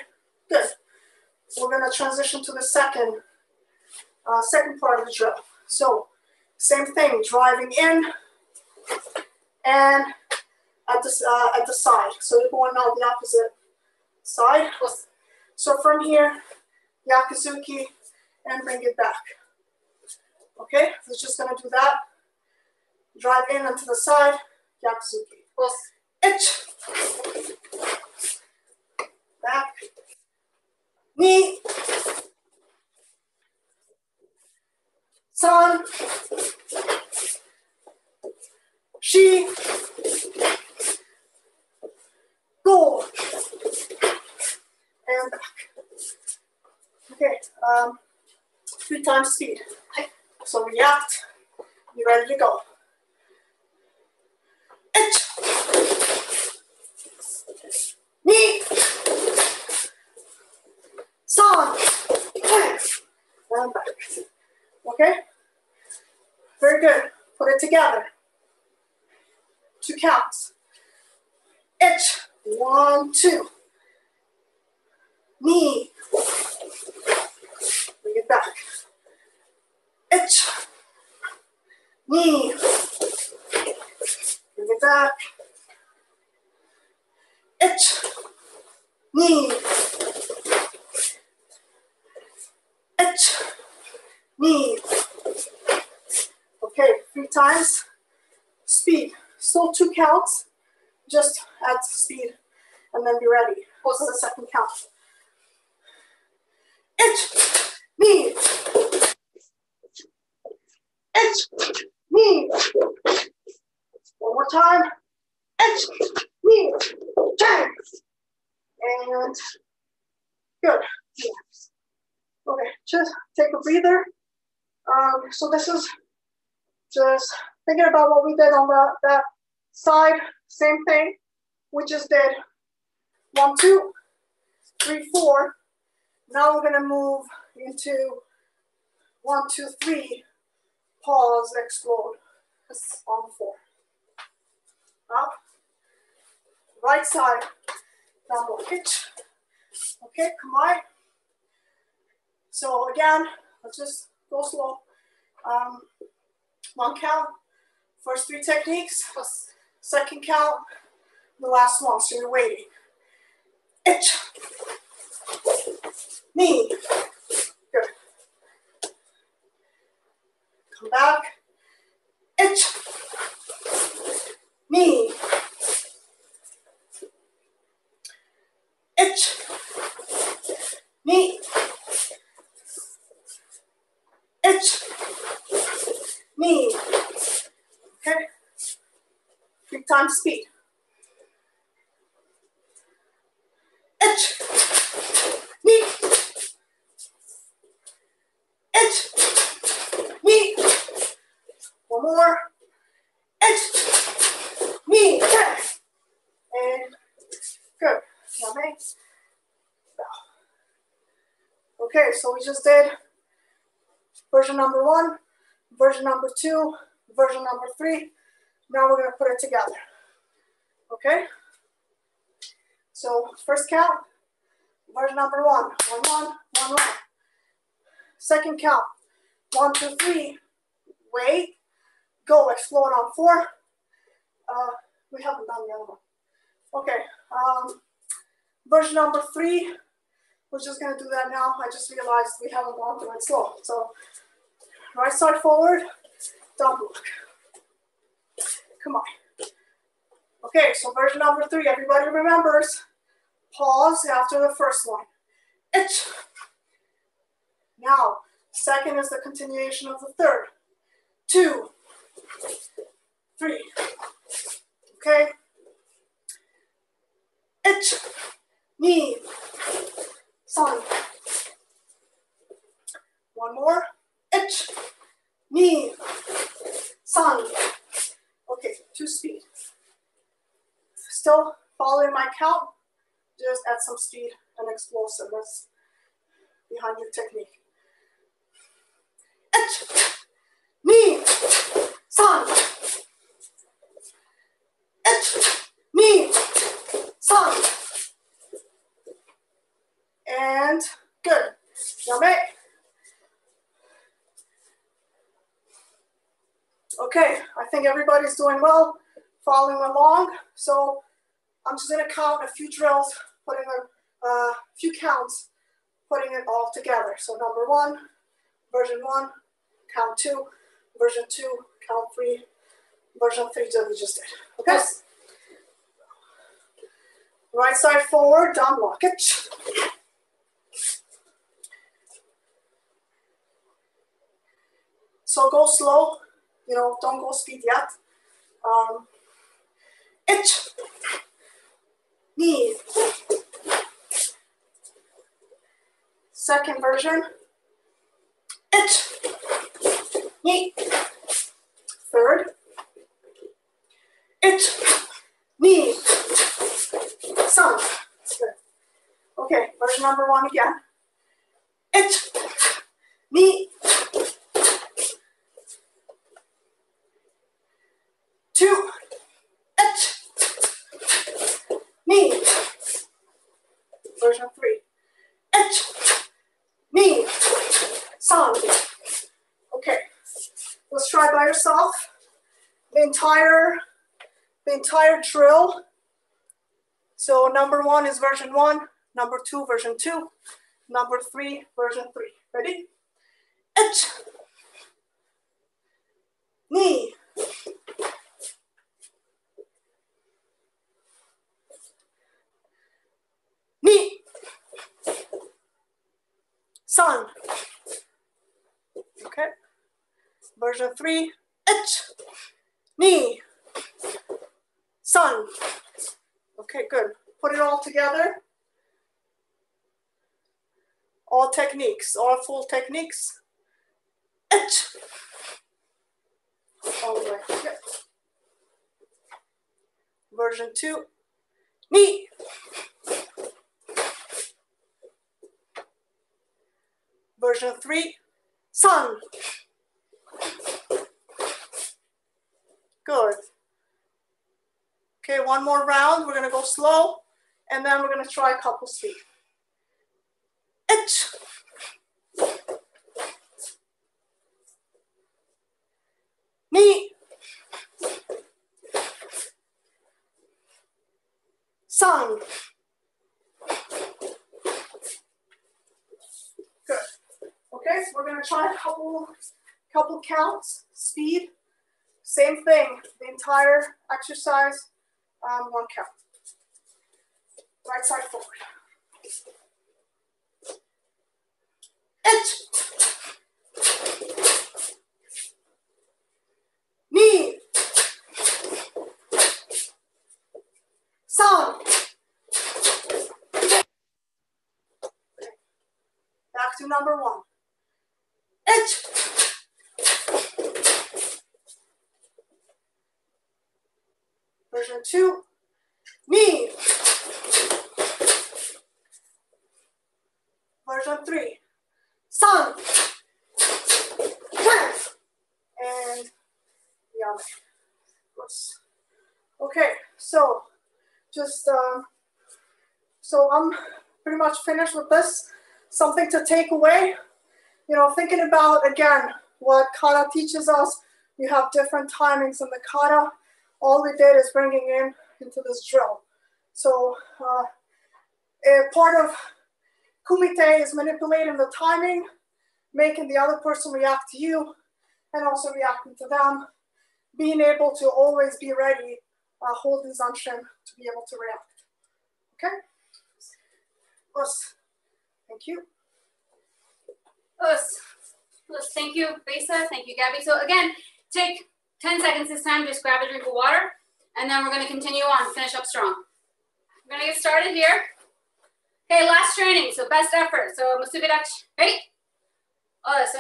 good. We're going to transition to the second part of the drill. So same thing, driving in and at the side. So you're going now the opposite side. So from here, Gakuzuki, and bring it back. Okay, so it's just gonna do that. Drive in and to the side, Gakuzuki. Ich. Back. Knee. San. Shi. Go. And back. Okay, 3 times speed. So react, You ready to go? Ich. Ni. San. And back. Okay? Very good. Put it together. 2 counts. Ich. 1, 2. Ni. Bring it back. Ich. Ni. Bring it back. Ich. Ni. Ich. Ni. Okay, 3 times. Speed. Still 2 counts. Just add speed and then be ready. What's the second count? Ich. Ni. Ich. Ni. One more time. Ich. Ni. Bang. And good. Yes. Okay, just take a breather. So this is just thinking about what we did on that side. Same thing. We just did 1, 2, 3, 4. Now we're gonna move into 1, 2, 3. Pause, explode. That's on 4. Up. Right side. Down low hitch. Okay, come on. So again, let's just go slow. 1 count. First 3 techniques. Second count. The last one. So you're waiting. Ich. Ni. Good. Come back. Ich. Ni. Ich. Ni. Ich. Ni. Okay. 3 times speed. Ich. Ni. Ich. Ni. One more. Ich. Ni. Okay. And good. Yummy. Okay, so we just did version number 1, version number 2, version number 3. Now we're going to put it together. Okay? So first count, version number 1, 1, 1, 1, 1. Second count, 1, 2, 3. Wait, go, explode on 4. We haven't done the other one. Okay, version number 3. We're just gonna do that now. I just realized we haven't gone through it slow. So right side forward, down block. Come on. Okay, so version number 3, everybody remembers. Pause after the first one. Ich. Now, second is the continuation of the third. 2, 3. Okay. Ich. Ni. San. One more. Ich. Ni. San. Okay, 2 speed. Still following my count, just add some speed and explosiveness behind your technique. Ich. Ni. San. Ich. Ni. San. And good. Yummy. Okay, I think everybody's doing well, following along. So I'm just going to count a few drills, putting a few counts, putting it all together. So number 1, version 1, count 2, version 2, count 3, version 3 that we just did. Okay? Right side forward, down block it. So go slow, don't go speed yet. Ich. Ni. Second version. Ich. Ni. third. Ich, ni, san. Good. Okay, version number 1 again. Ich, ni, 2, ich, ni. Version 3. Ich, ni, san. Okay, let's try by yourself. The entire drill. So number 1 is version 1, number 2 version 2, number 3 version 3. Ready? Ich, ni, ni, san. Okay. Version 3. Ich, ni, san. Okay, good. Put it all together. All techniques, all full techniques. Ich. All the way. Good. Version 2. Ni. Version 3. San. Good. Okay, one more round. We're going to go slow, and then we're going to try a couple speed. Ich. Ni. San. Good. Okay, so we're going to try a couple counts, speed. Same thing, the entire exercise, 1 count. Right side forward. Ich. Ni. San. Back to number 1. Ich. Version 2. Ni. Version 3. San. And yame. Okay, so just so I'm pretty much finished with this. Something to take away, you know, thinking about again what kata teaches us. You have different timings in the kata. All we did is bringing into this drill. So a part of kumite is manipulating the timing, making the other person react to you, and also reacting to them. Being able to always be ready, hold the zanshin to be able to react. Okay? Thank you. Thank you, Besa. Thank you, Gabby. So again, take 10 seconds this time, just grab a drink of water, and then we're going to continue on, finish up strong. We're going to get started here. Okay, last training, so best effort. So Musubidachi, ready?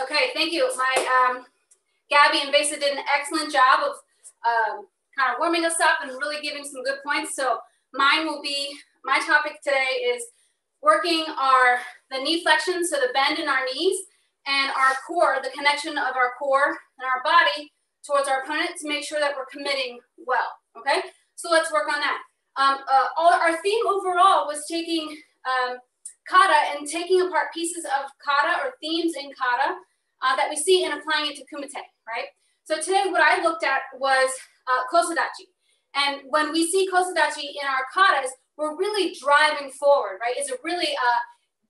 Okay, thank you. My Gabby and Besa did an excellent job of kind of warming us up and really giving some good points. So mine will be, my topic today is working the knee flexion, so the bend in our knees, and our core, the connection of our core and our body towards our opponent to make sure that we're committing well, okay? So let's work on that. Our theme overall was taking kata and taking apart pieces of kata or themes in kata that we see and applying it to kumite, right? So today what I looked at was kosodachi. And when we see kosodachi in our katas, we're really driving forward, right? It's a really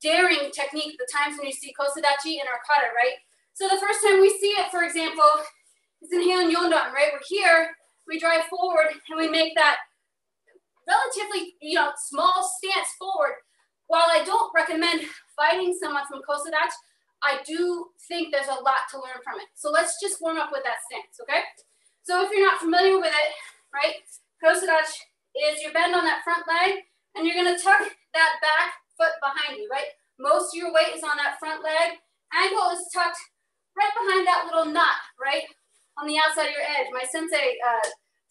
daring technique, the times when you see kosodachi in our kata, right? So the first time we see it, for example, is in Heian Yondan, right? We're here, we drive forward, and we make that relatively, small stance forward. While I don't recommend fighting someone from kosodachi, I do think there's a lot to learn from it. So let's just warm up with that stance, okay? So if you're not familiar with it, right, kosodachi is you bend on that front leg, and you're gonna tuck that back foot behind you, right? Most of your weight is on that front leg. Ankle is tucked right behind that little knot, right? on the outside of your edge. My sensei,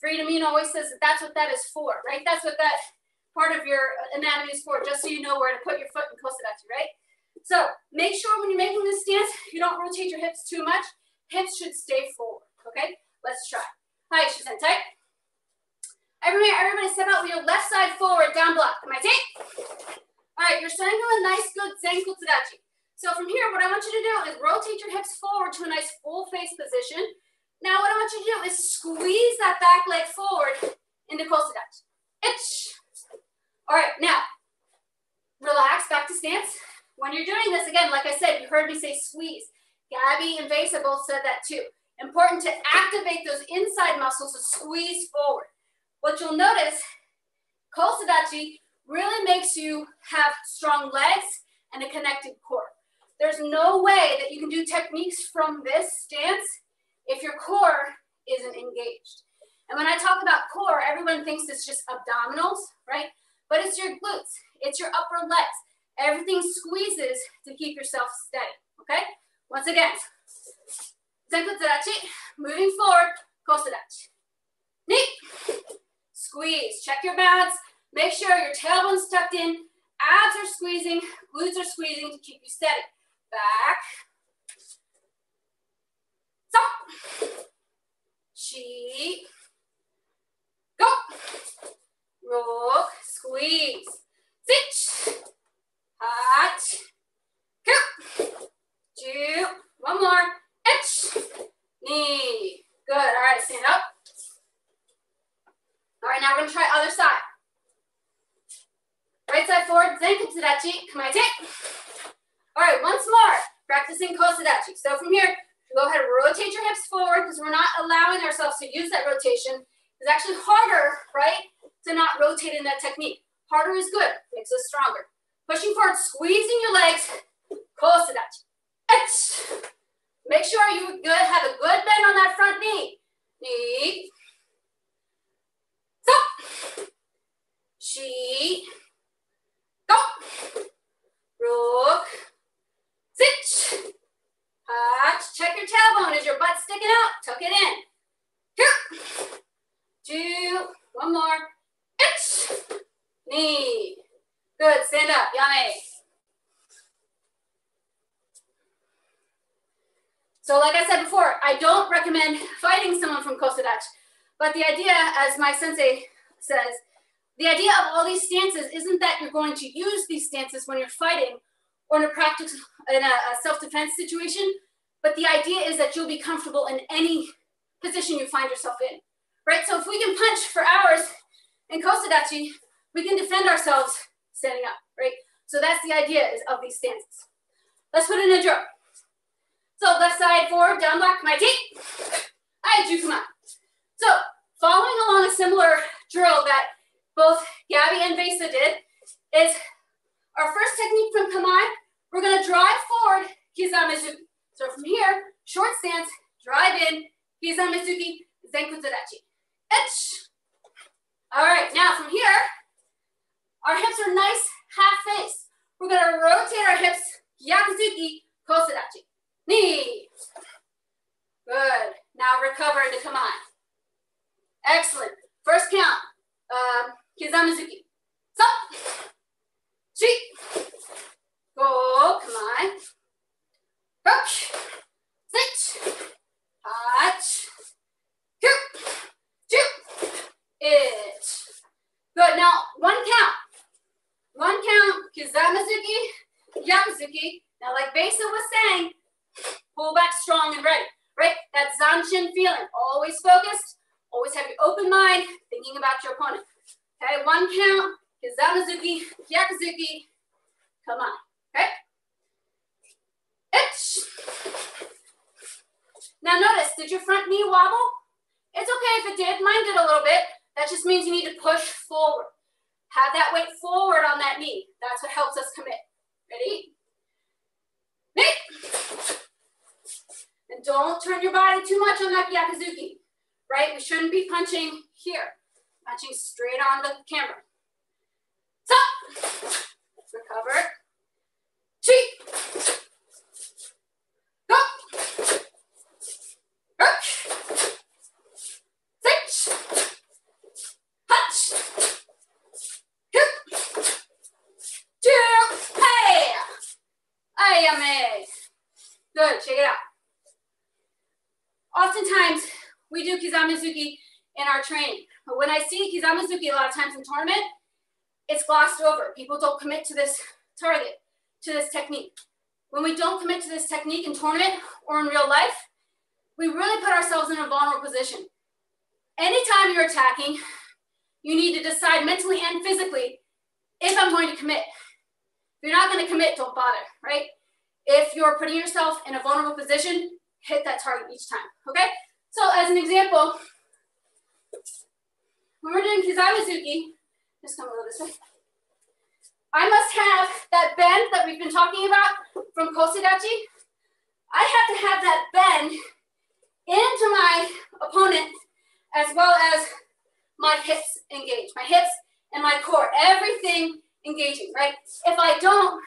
Freedom Amino, always says that that's what that is for, right? That's what that part of your anatomy is for, just so you know where to put your foot in kosedachi, right? So make sure when you're making this stance, you don't rotate your hips too much. Hips should stay forward, okay? Let's try. Hi, Shisensei. Everybody step out with your left side forward, down block. Kumite. All right, you're starting to a nice, good Zenkutsudachi. So from here, what I want you to do is rotate your hips forward to a nice full face position. Now what I want you to do is squeeze that back leg forward into kosedachi. All right, now, relax, back to stance. When you're doing this, again, like I said, you heard me say squeeze. Gabby and Vesa both said that too. Important to activate those inside muscles to squeeze forward. What you'll notice, kosedachi really makes you have strong legs and a connected core. There's no way that you can do techniques from this stance if your core isn't engaged. And when I talk about core, everyone thinks it's just abdominals, right? But it's your glutes, it's your upper legs. Everything squeezes to keep yourself steady, okay? Once again, Zenkutsudachi, moving forward, kosedachi. Knee, squeeze, check your balance, make sure your tailbone's tucked in, abs are squeezing, glutes are squeezing to keep you steady. Back, stop, chi, go, rock, squeeze, sit, hot, two, two, one more, knee, good, all right, stand up. All right, now we're gonna try other side. Right side forward, Zenkutsudachi, kumite. All right, once more, practicing kosedachi. So from here, go ahead and rotate your hips forward because we're not allowing ourselves to use that rotation. It's actually harder, right, to not rotate in that technique. Harder is good, makes us stronger. Pushing forward, squeezing your legs, kosedachi. Make sure you good, have a good bend on that front knee. Knee. Stop. Chi. Go. Rook. Sit. Hot. Check your tailbone. Is your butt sticking out? Tuck it in. Two. Two. One more. Knee. Good. Stand up. Yummy. So like I said before, I don't recommend fighting someone from kosedachi. But the idea, as my sensei says, the idea of all these stances isn't that you're going to use these stances when you're fighting or in a practice, in a self-defense situation, but the idea is that you'll be comfortable in any position you find yourself in, right? So if we can punch for hours in kosedachi, we can defend ourselves standing up, right? So that's the idea of these stances. Let's put in a drill. So left side forward, down block, my team. I do come on. So following along a similar drill that both Gabby and Vesa did is our first technique from Kamai. We're going to drive forward, Kizamizuki. So from here, short stance, drive in, Kizamizuki, Zenkutsudachi. All right, now from here, our hips are nice half face. We're going to rotate our hips, Gakuzuki, kosedachi. Knee. Good. Now recover into Kamai. Excellent. First count. Kizamizuki. Stop. Chi. Go. Kamai. Hook. Sit. Hot. Two. Two. It. Good. Now one count. One count. Kizamizuki. Gakuzuki. Now like Vesa was saying, pull back strong and ready, right? That zanshin feeling, always focused, always have your open mind, thinking about your opponent. Okay, one count, Kizamizuki, Gakuzuki, come on, okay? Now notice, did your front knee wobble? It's okay if it did, mine did a little bit. That just means you need to push forward. Have that weight forward on that knee. That's what helps us commit. Ready? Knee. And don't turn your body too much on that Gakuzuki, right? We shouldn't be punching here, punching straight on the camera. Stop. Recover. Chi. Go. Hook. do Kizamizuki in our training. But when I see Kizamizuki a lot of times in tournament, it's glossed over. People don't commit to this target, to this technique. When we don't commit to this technique in tournament or in real life, we really put ourselves in a vulnerable position. Anytime you're attacking, you need to decide mentally and physically if I'm going to commit. If you're not going to commit, don't bother, right? If you're putting yourself in a vulnerable position, hit that target each time, okay? So as an example, when we're doing Kizamizuki, just come a little this way. I must have that bend that we've been talking about from kosedachi. I have to have that bend into my opponent as well as my hips engaged, my hips and my core, everything engaging, right? If I don't,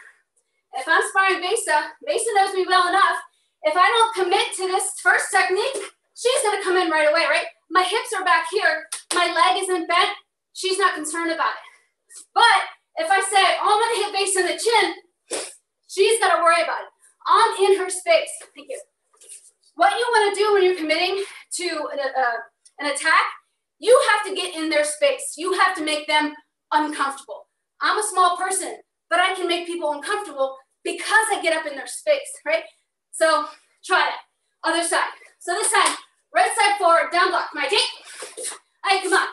if I'm sparring Besa knows me well enough. If I don't commit to this first technique, she's gonna come in right away, right? My hips are back here, my leg isn't bent, she's not concerned about it. But if I say, oh, I'm gonna hit Besa in the chin, she's gotta worry about it. I'm in her space, thank you. What you wanna do when you're committing to an attack, you have to get in their space. You have to make them uncomfortable. I'm a small person, but I can make people uncomfortable because I get up in their space, right? So try that. Other side. So this time, right side forward, down block. My take. All right, come on.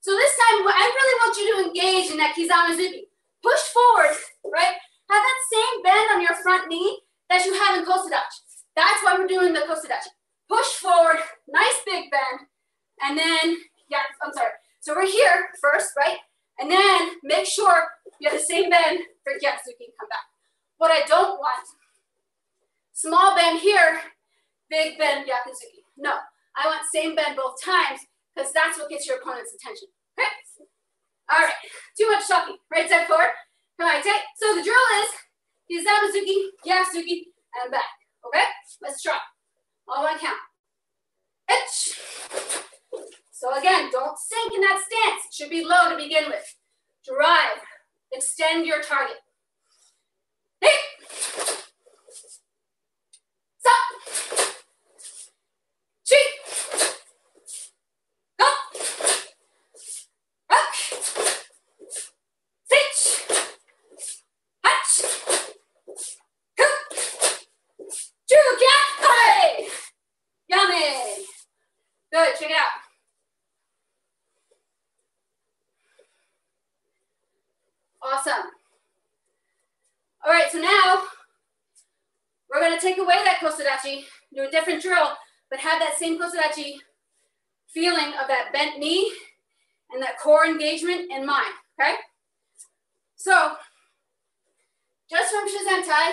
So this time, I really want you to engage in that Kizamizuki. Push forward, right? Have that same bend on your front knee that you have in kosedachi. That's why we're doing the kosedachi. Push forward, nice big bend, and then, yeah, I'm sorry. So we're here first, right? And then make sure you have the same bend for Gakuzuki and come back. What I don't want, small bend here, big bend Gakuzuki. No, I want same bend both times because that's what gets your opponent's attention. Okay? All right, too much talking. Right side forward. Come on, take. So the drill is Kizamizuki, Gakuzuki, and back. Okay? Let's try. All one count. Itch. So again, don't sink in that stance. It should be low to begin with. Drive. Extend your target. Hit. Stop. Shoot. Go. Rock. Stitch. Hatch. Cook. Hey. Yummy. Good, check it out. Awesome. All right, so now we're going to take away that kosedachi, do a different drill, but have that same kosedachi feeling of that bent knee and that core engagement in mind, okay? So, just from Shizentai,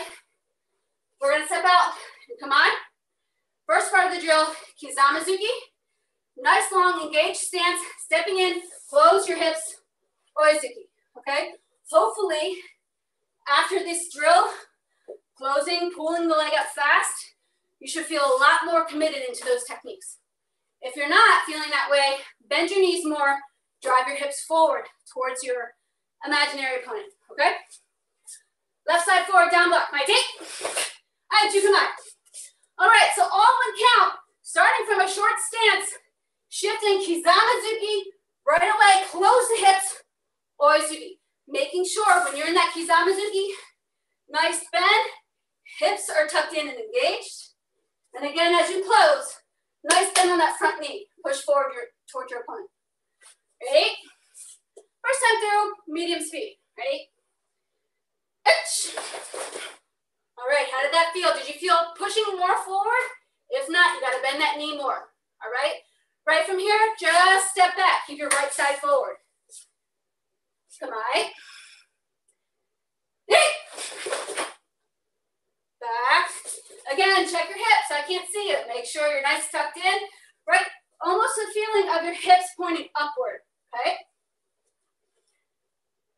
we're going to step out and come on. First part of the drill, Kizamizuki. Nice long engaged stance, stepping in, close your hips, oizuki, okay? Hopefully, after this drill, closing, pulling the leg up fast, you should feel a lot more committed into those techniques. If you're not feeling that way, bend your knees more, drive your hips forward towards your imaginary opponent, okay? Left side forward, down block, my take. All right, you come on. All right, so all one count, starting from a short stance, shifting Kizamizuki, right away, close the hips, oizuki. Making sure when you're in that Kizamizuki, nice bend, hips are tucked in and engaged. And again, as you close, nice bend on that front knee. Push forward towards your opponent. Ready? First time through, medium speed. Ready? Itch. All right, how did that feel? Did you feel pushing more forward? If not, you gotta bend that knee more. All right? Right from here, just step back. Keep your right side forward. Come on. Back. Again, check your hips. I can't see it. Make sure you're nice tucked in. Right? Almost a feeling of your hips pointing upward. Okay?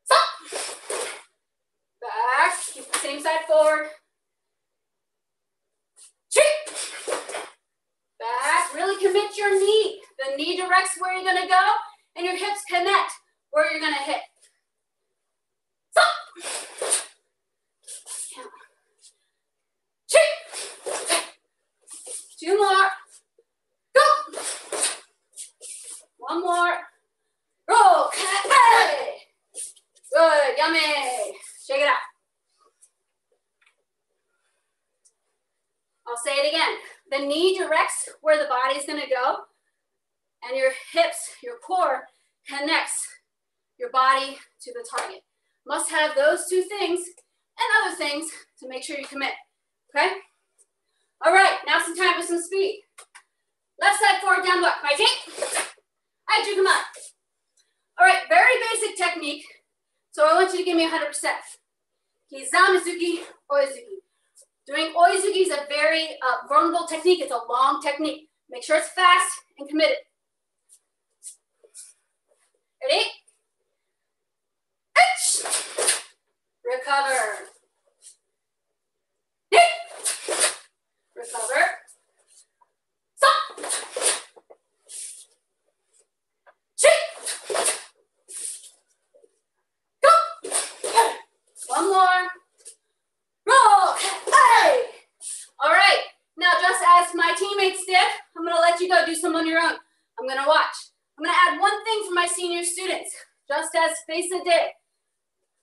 Stop. Back. Keep the same side forward. Cheek. Back. Really commit your knee. The knee directs where you're going to go, and your hips connect where you're going to hit. Stop. Cheek. Two more. Go. One more. Roll. Hey. Good. Yummy. Shake it out. I'll say it again. The knee directs where the body's going to go, and your hips, your core, connects your body to the target. Must have those two things and other things to make sure you commit. Okay? All right, now some time for some speed. Left side forward down block. My team. I do come up. All right, very basic technique. So I want you to give me 100%. Kizamizuki, oizuki. Doing oizuki is a very vulnerable technique. It's a long technique. Make sure it's fast and committed. Ready? Recover. Recover. Stop. Shake. Go. One more. Roll. Hey. All right. Now, just as my teammates did, I'm going to let you go do some on your own. I'm going to watch. I'm going to add one thing for my senior students, just as Fesa did.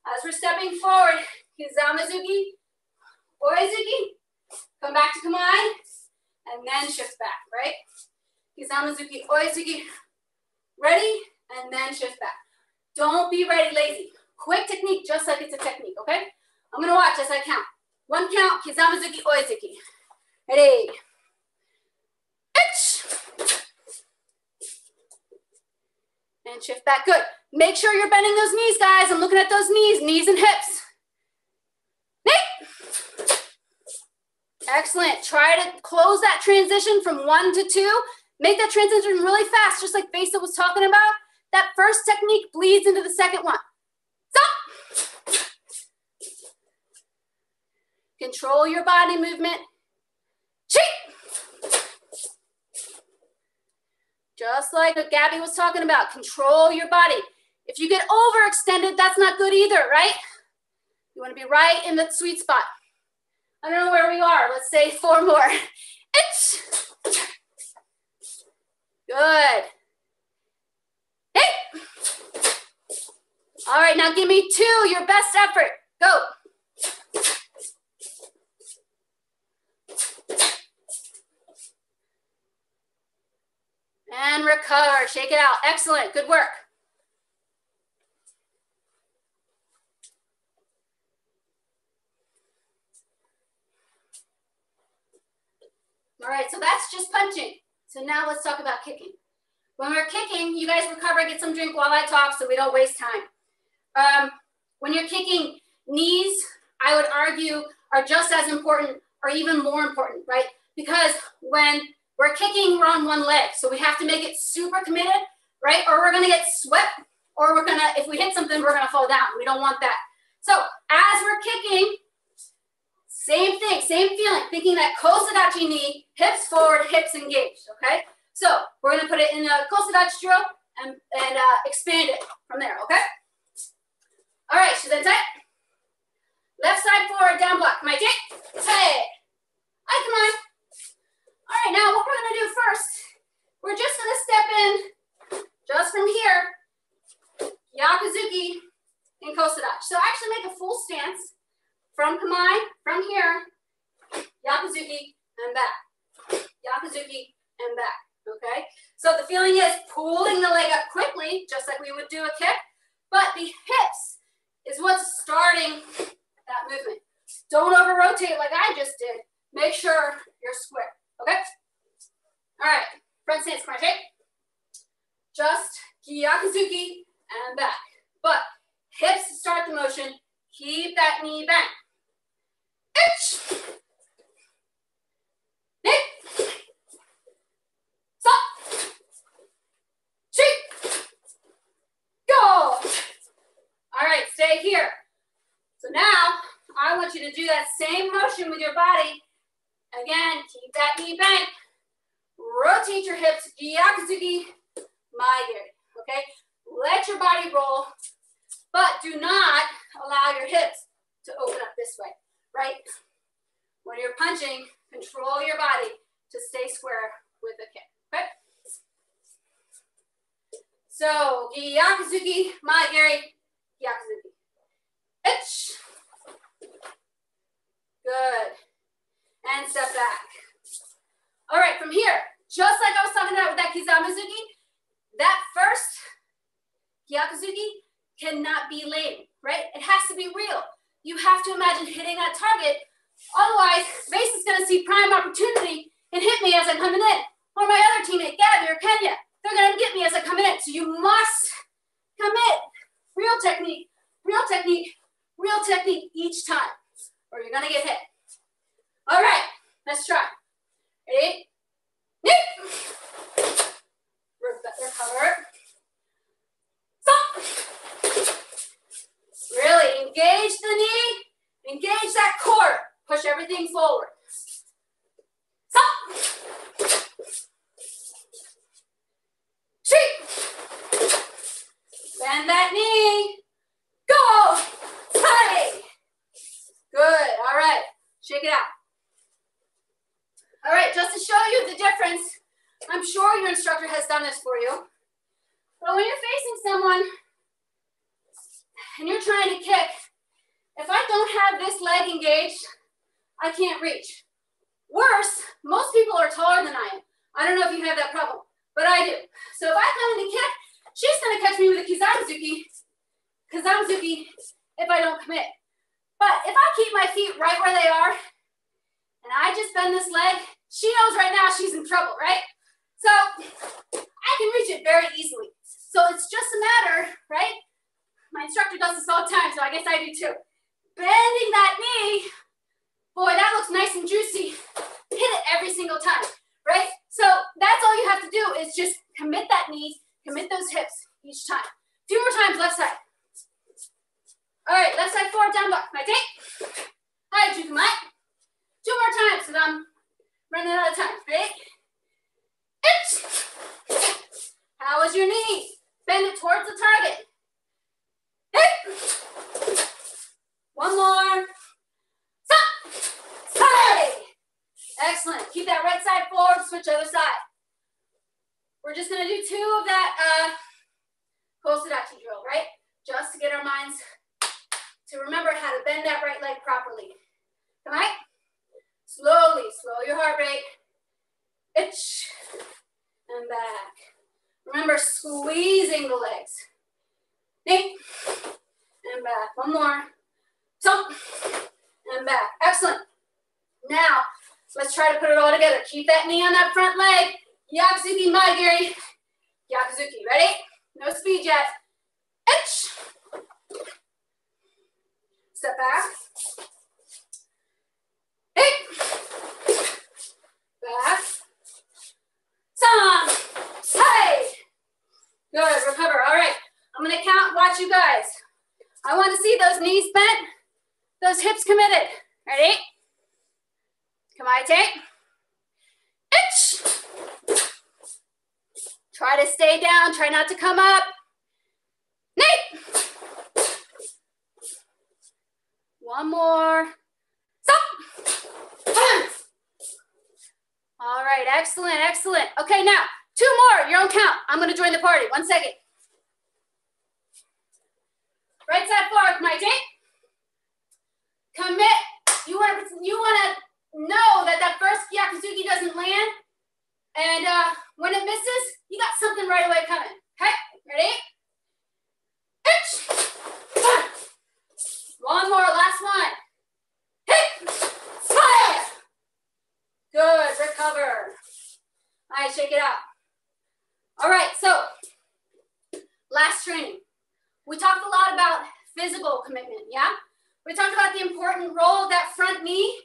As we're stepping forward, Kizamizuki, oizuki, come back to kumite, and then shift back, right? Kizamizuki, oizuki, ready, and then shift back. Don't be ready lazy. Quick technique, just like it's a technique, okay? I'm gonna watch as I count. One count, Kizamizuki, oizuki. Ready? And shift back, good. Make sure you're bending those knees, guys. I'm looking at those knees and hips. Excellent. Try to close that transition from 1 to 2. Make that transition really fast, just like Fesa was talking about. That first technique bleeds into the second one. Stop. Control your body movement. Shake. Just like what Gabby was talking about, control your body. If you get overextended, that's not good either, right? You want to be right in the sweet spot. I don't know where we are. Let's say 4 more. Good. Hey. All right, now give me 2, your best effort. Go. And recover. Shake it out. Excellent. Good work. All right, so that's just punching. So now let's talk about kicking. When we're kicking, you guys recover, get some drink while I talk so we don't waste time. When you're kicking, knees, I would argue, are just as important or even more important, right? Because when we're kicking, we're on one leg. So we have to make it super committed, right? Or we're gonna get swept, or we're gonna, if we hit something, we're gonna fall down. We don't want that. So as we're kicking, same thing, same feeling, thinking that kosodachi knee, hips forward, hips engaged, okay? So we're gonna put it in a kosodachi drill and expand it from there, okay? All right, shizentai. Left side forward, down block. My take. Hey. Come on. All right, now what we're gonna do first, we're just gonna step in just from here, Gakuzuki and kosodachi. So actually make a full stance from kumite, from here, Gakuzuki and back. Gakuzuki and back, okay? So the feeling is pulling the leg up quickly, just like we would do a kick, but the hips is what's starting that movement. Don't over rotate like I just did. Make sure you're square, okay? All right, front stance, kumite. Just Gakuzuki and back. But hips start the motion. Keep that knee bent. Stop. Shake. Go. All right, stay here. So now I want you to do that same motion with your body. Again, keep that knee bent. Rotate your hips. Gakuzuki, maigiri. Okay? Let your body roll, but do not allow your hips to open up this way, right? When you're punching, control your body to stay square with the kick, okay? So, Gakuzuki, Magiri, Gakuzuki. Itch. Good. And step back. All right, from here, just like I was talking about with that Kizamizuki, that first Gakuzuki cannot be lame, right? It has to be real. You have to imagine hitting that target. Otherwise, Vase is going to see prime opportunity and hit me as I'm coming in. Or my other teammate, Gabby or Kenya, they're going to get me as I'm coming in. So you must commit. Real technique, real technique, real technique each time, or you're going to get hit. All right, let's try. Ready? Recover. Stop. Really engage the knee, engage that core. Push everything forward. Stop. Shake. Bend that knee. Go. Stay. Good. All right. Shake it out. All right, just to show you the difference, I'm sure your instructor has done this for you. But when you're facing someone and you're trying to kick, if I don't have this leg engaged, I can't reach. Worse, most people are taller than I am. I don't know if you have that problem, but I do. So if I come in to kick, she's going to catch me with a Kizamizuki, if I don't commit. But if I keep my feet right where they are, and I just bend this leg, she knows right now she's in trouble, right? So I can reach it very easily. So it's just a matter, right? My instructor does this all the time, so I guess I do too. Bending that knee, boy, that looks nice and juicy. Hit it every single time, right? So that's all you have to do is just commit that knee, commit those hips each time. A few more times, left side. All right, left side forward, down block. My take. Hi, Jukumai. 2 more times, because I'm running out of time. Ready? Itch. How is your knee? Bend it towards the target. Hit. 1 more. Stop. Stay. Excellent. Keep that right side forward. Switch other side. We're just going to do 2 of that Kosudachi drill, right? Just to get our minds to remember how to bend that right leg properly. Come on. Slowly, slow your heart rate. Itch. And back. Remember, squeezing the legs. Knee. And back. 1 more. Jump. And back. Excellent. Now, let's try to put it all together. Keep that knee on that front leg. Gakuzuki, Magiri. Gakuzuki. Ready? No speed yet. Itch. Step back. Back. Some. Say. Good. Recover. All right. I'm going to count. Watch you guys. I want to see those knees bent, those hips committed. Ready? Kumite. Itch. Try to stay down. Try not to come up. Knee. 1 more. Stop. All right, excellent, excellent. Okay, now 2 more, your own count. I'm going to join the party. 1 second. Right side forward, my team. Commit. You want to know that that first Gakuzuki doesn't land, and when it misses, you got something right away coming. Okay, ready? Itch. 1 more, last one. Hit. Fire. Good, recover. All right, shake it out. All right, so last training. We talked a lot about physical commitment, yeah? We talked about the important role of that front knee,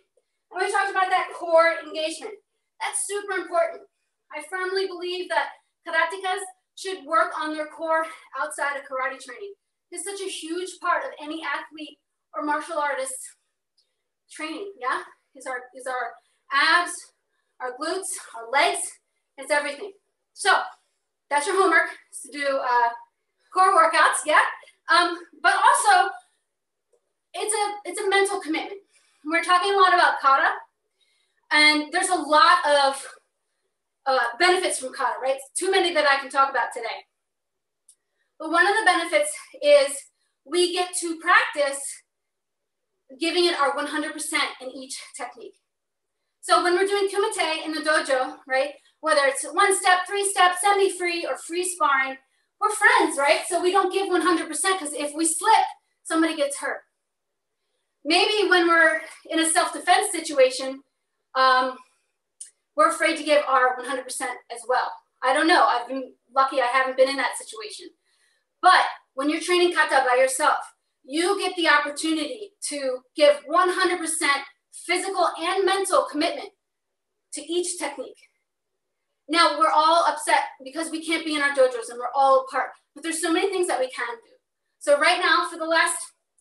and we talked about that core engagement. That's super important. I firmly believe that karatekas should work on their core outside of karate training. It's such a huge part of any athlete or martial artist training, yeah? Is our abs, our glutes, our legs, it's everything. So that's your homework, is to do core workouts, yeah? But also, it's a mental commitment. We're talking a lot about kata, and there's a lot of benefits from kata, right? Too many that I can talk about today. But one of the benefits is we get to practice giving it our 100% in each technique. So when we're doing kumite in the dojo, right, whether it's 1 step, 3 step, semi-free, or free sparring, we're friends, right? So we don't give 100% because if we slip, somebody gets hurt. Maybe when we're in a self-defense situation, we're afraid to give our 100% as well. I don't know. I've been lucky I haven't been in that situation. But when you're training kata by yourself, you get the opportunity to give 100% physical and mental commitment to each technique. Now, we're all upset because we can't be in our dojos and we're all apart, but there's so many things that we can do. So right now, for the last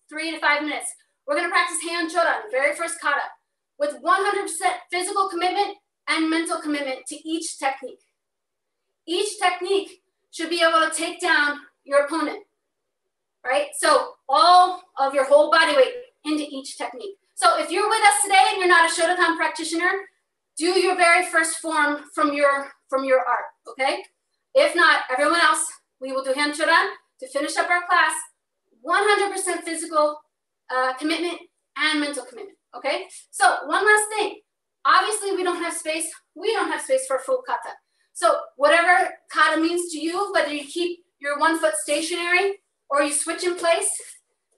3 to 5 minutes, we're gonna practice hand chodan, the very first kata, with 100% physical commitment and mental commitment to each technique. Each technique should be able to take down your opponent, right? So all of your whole body weight into each technique. So if you're with us today and you're not a Shotokan practitioner, do your very first form from your art, okay? If not, everyone else, we will do hand chodan to finish up our class, 100% physical commitment and mental commitment, okay? So one last thing, obviously we don't have space for a full kata. So whatever kata means to you, whether you keep your 1 foot stationary or you switch in place,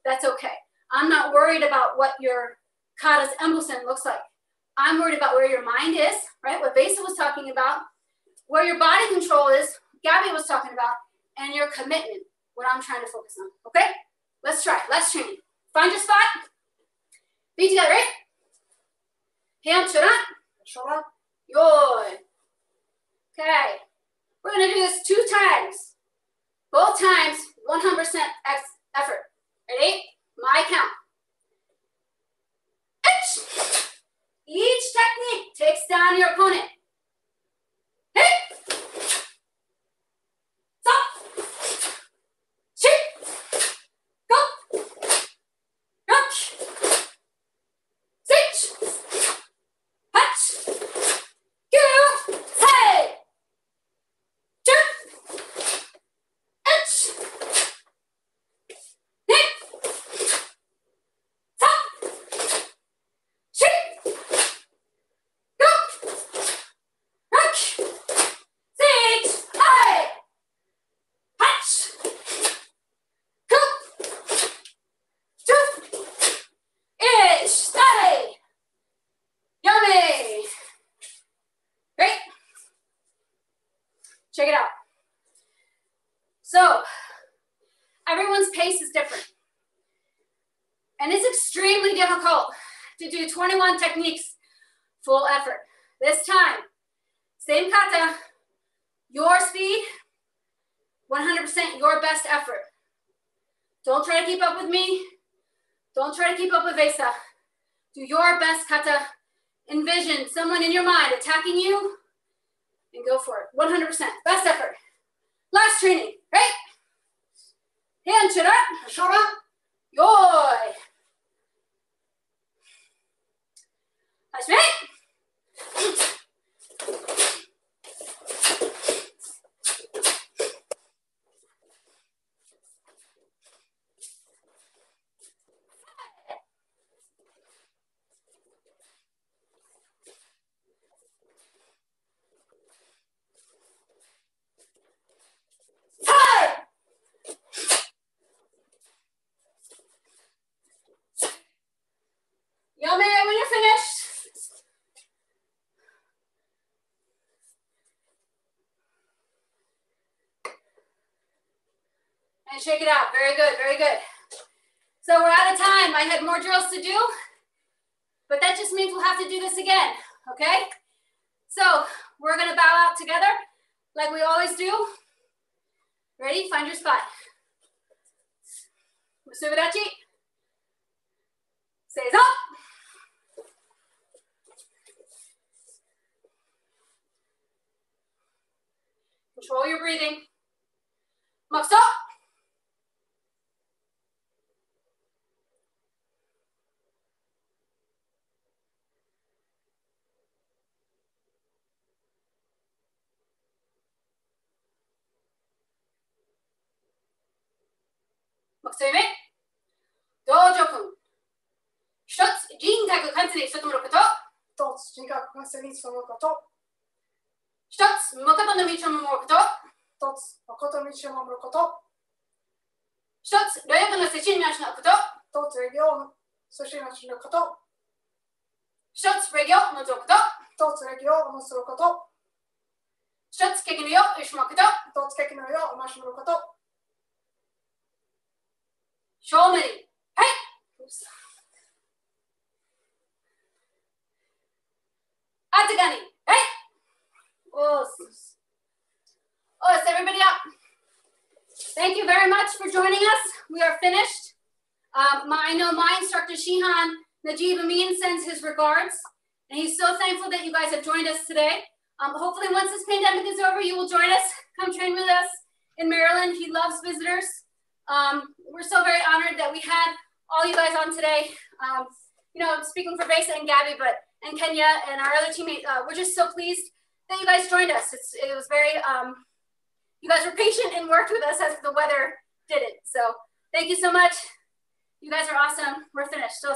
that's okay. I'm not worried about what your kata's embosen looks like. I'm worried about where your mind is, right? What Besa was talking about, where your body control is, Gabby was talking about, and your commitment, what I'm trying to focus on, okay? Let's try, let's train. Find your spot, feet together, right? Hand, chodan, yoi. Okay, we're gonna do this 2 times. Both times, 100% effort. Ready? My count. Each technique takes down your opponent. Hit. Stop. Shoot. Go. Punch. Switch. Punch. Go. Say. Jump. Itch. Hit. Stop. Shoot. Go. Punch. Switch. Hey. Punch. Go. Jump. Itch. Stay. Yummy. Great. Check it out. So, everyone's pace is different. And it's extremely difficult to do 21 techniques full effort. This time, same kata, your speed, 100% your best effort. Don't try to keep up with me. Don't try to keep up with Vesa. Do your best kata. Envision someone in your mind attacking you and go for it. 100%, best effort. Last training, right? Hand, chodan, yoi. Nice, right? Yummy when you're finished. And shake it out. Very good, very good. So we're out of time. I had more drills to do, but that just means we'll have to do this again, okay? So we're gonna bow out together like we always do. Ready? Find your spot. Musubadachi. Stays up. Control your breathing. Max up. 木つ目、道場君。一つ、人格完全に務めること。一つ、人格完全に務めること。一つ、誠の道を守ること。一つ、誠の道を守ること。一つ、礼儀の接しなしのこと。一つ、礼儀を接しなしのこと。一つ、礼儀を守ること。一つ、礼儀を守ること。一つ、敬意のよう、しまうこと。一つ、敬意のよう、ましむること。正面に。はい。あたかに。はい。Oh, everybody up. Thank you very much for joining us. We are finished. I know my instructor, Shihan Najib Amin, sends his regards. And he's so thankful that you guys have joined us today. Hopefully once this pandemic is over, you will join us. Come train with us in Maryland. He loves visitors. We're so very honored that we had all you guys on today. You know, speaking for Besa and Gabby, and Kenya and our other teammate, we're just so pleased that you guys joined us. It was very, you guys were patient and worked with us as the weather did it. So thank you so much. You guys are awesome. We're finished. So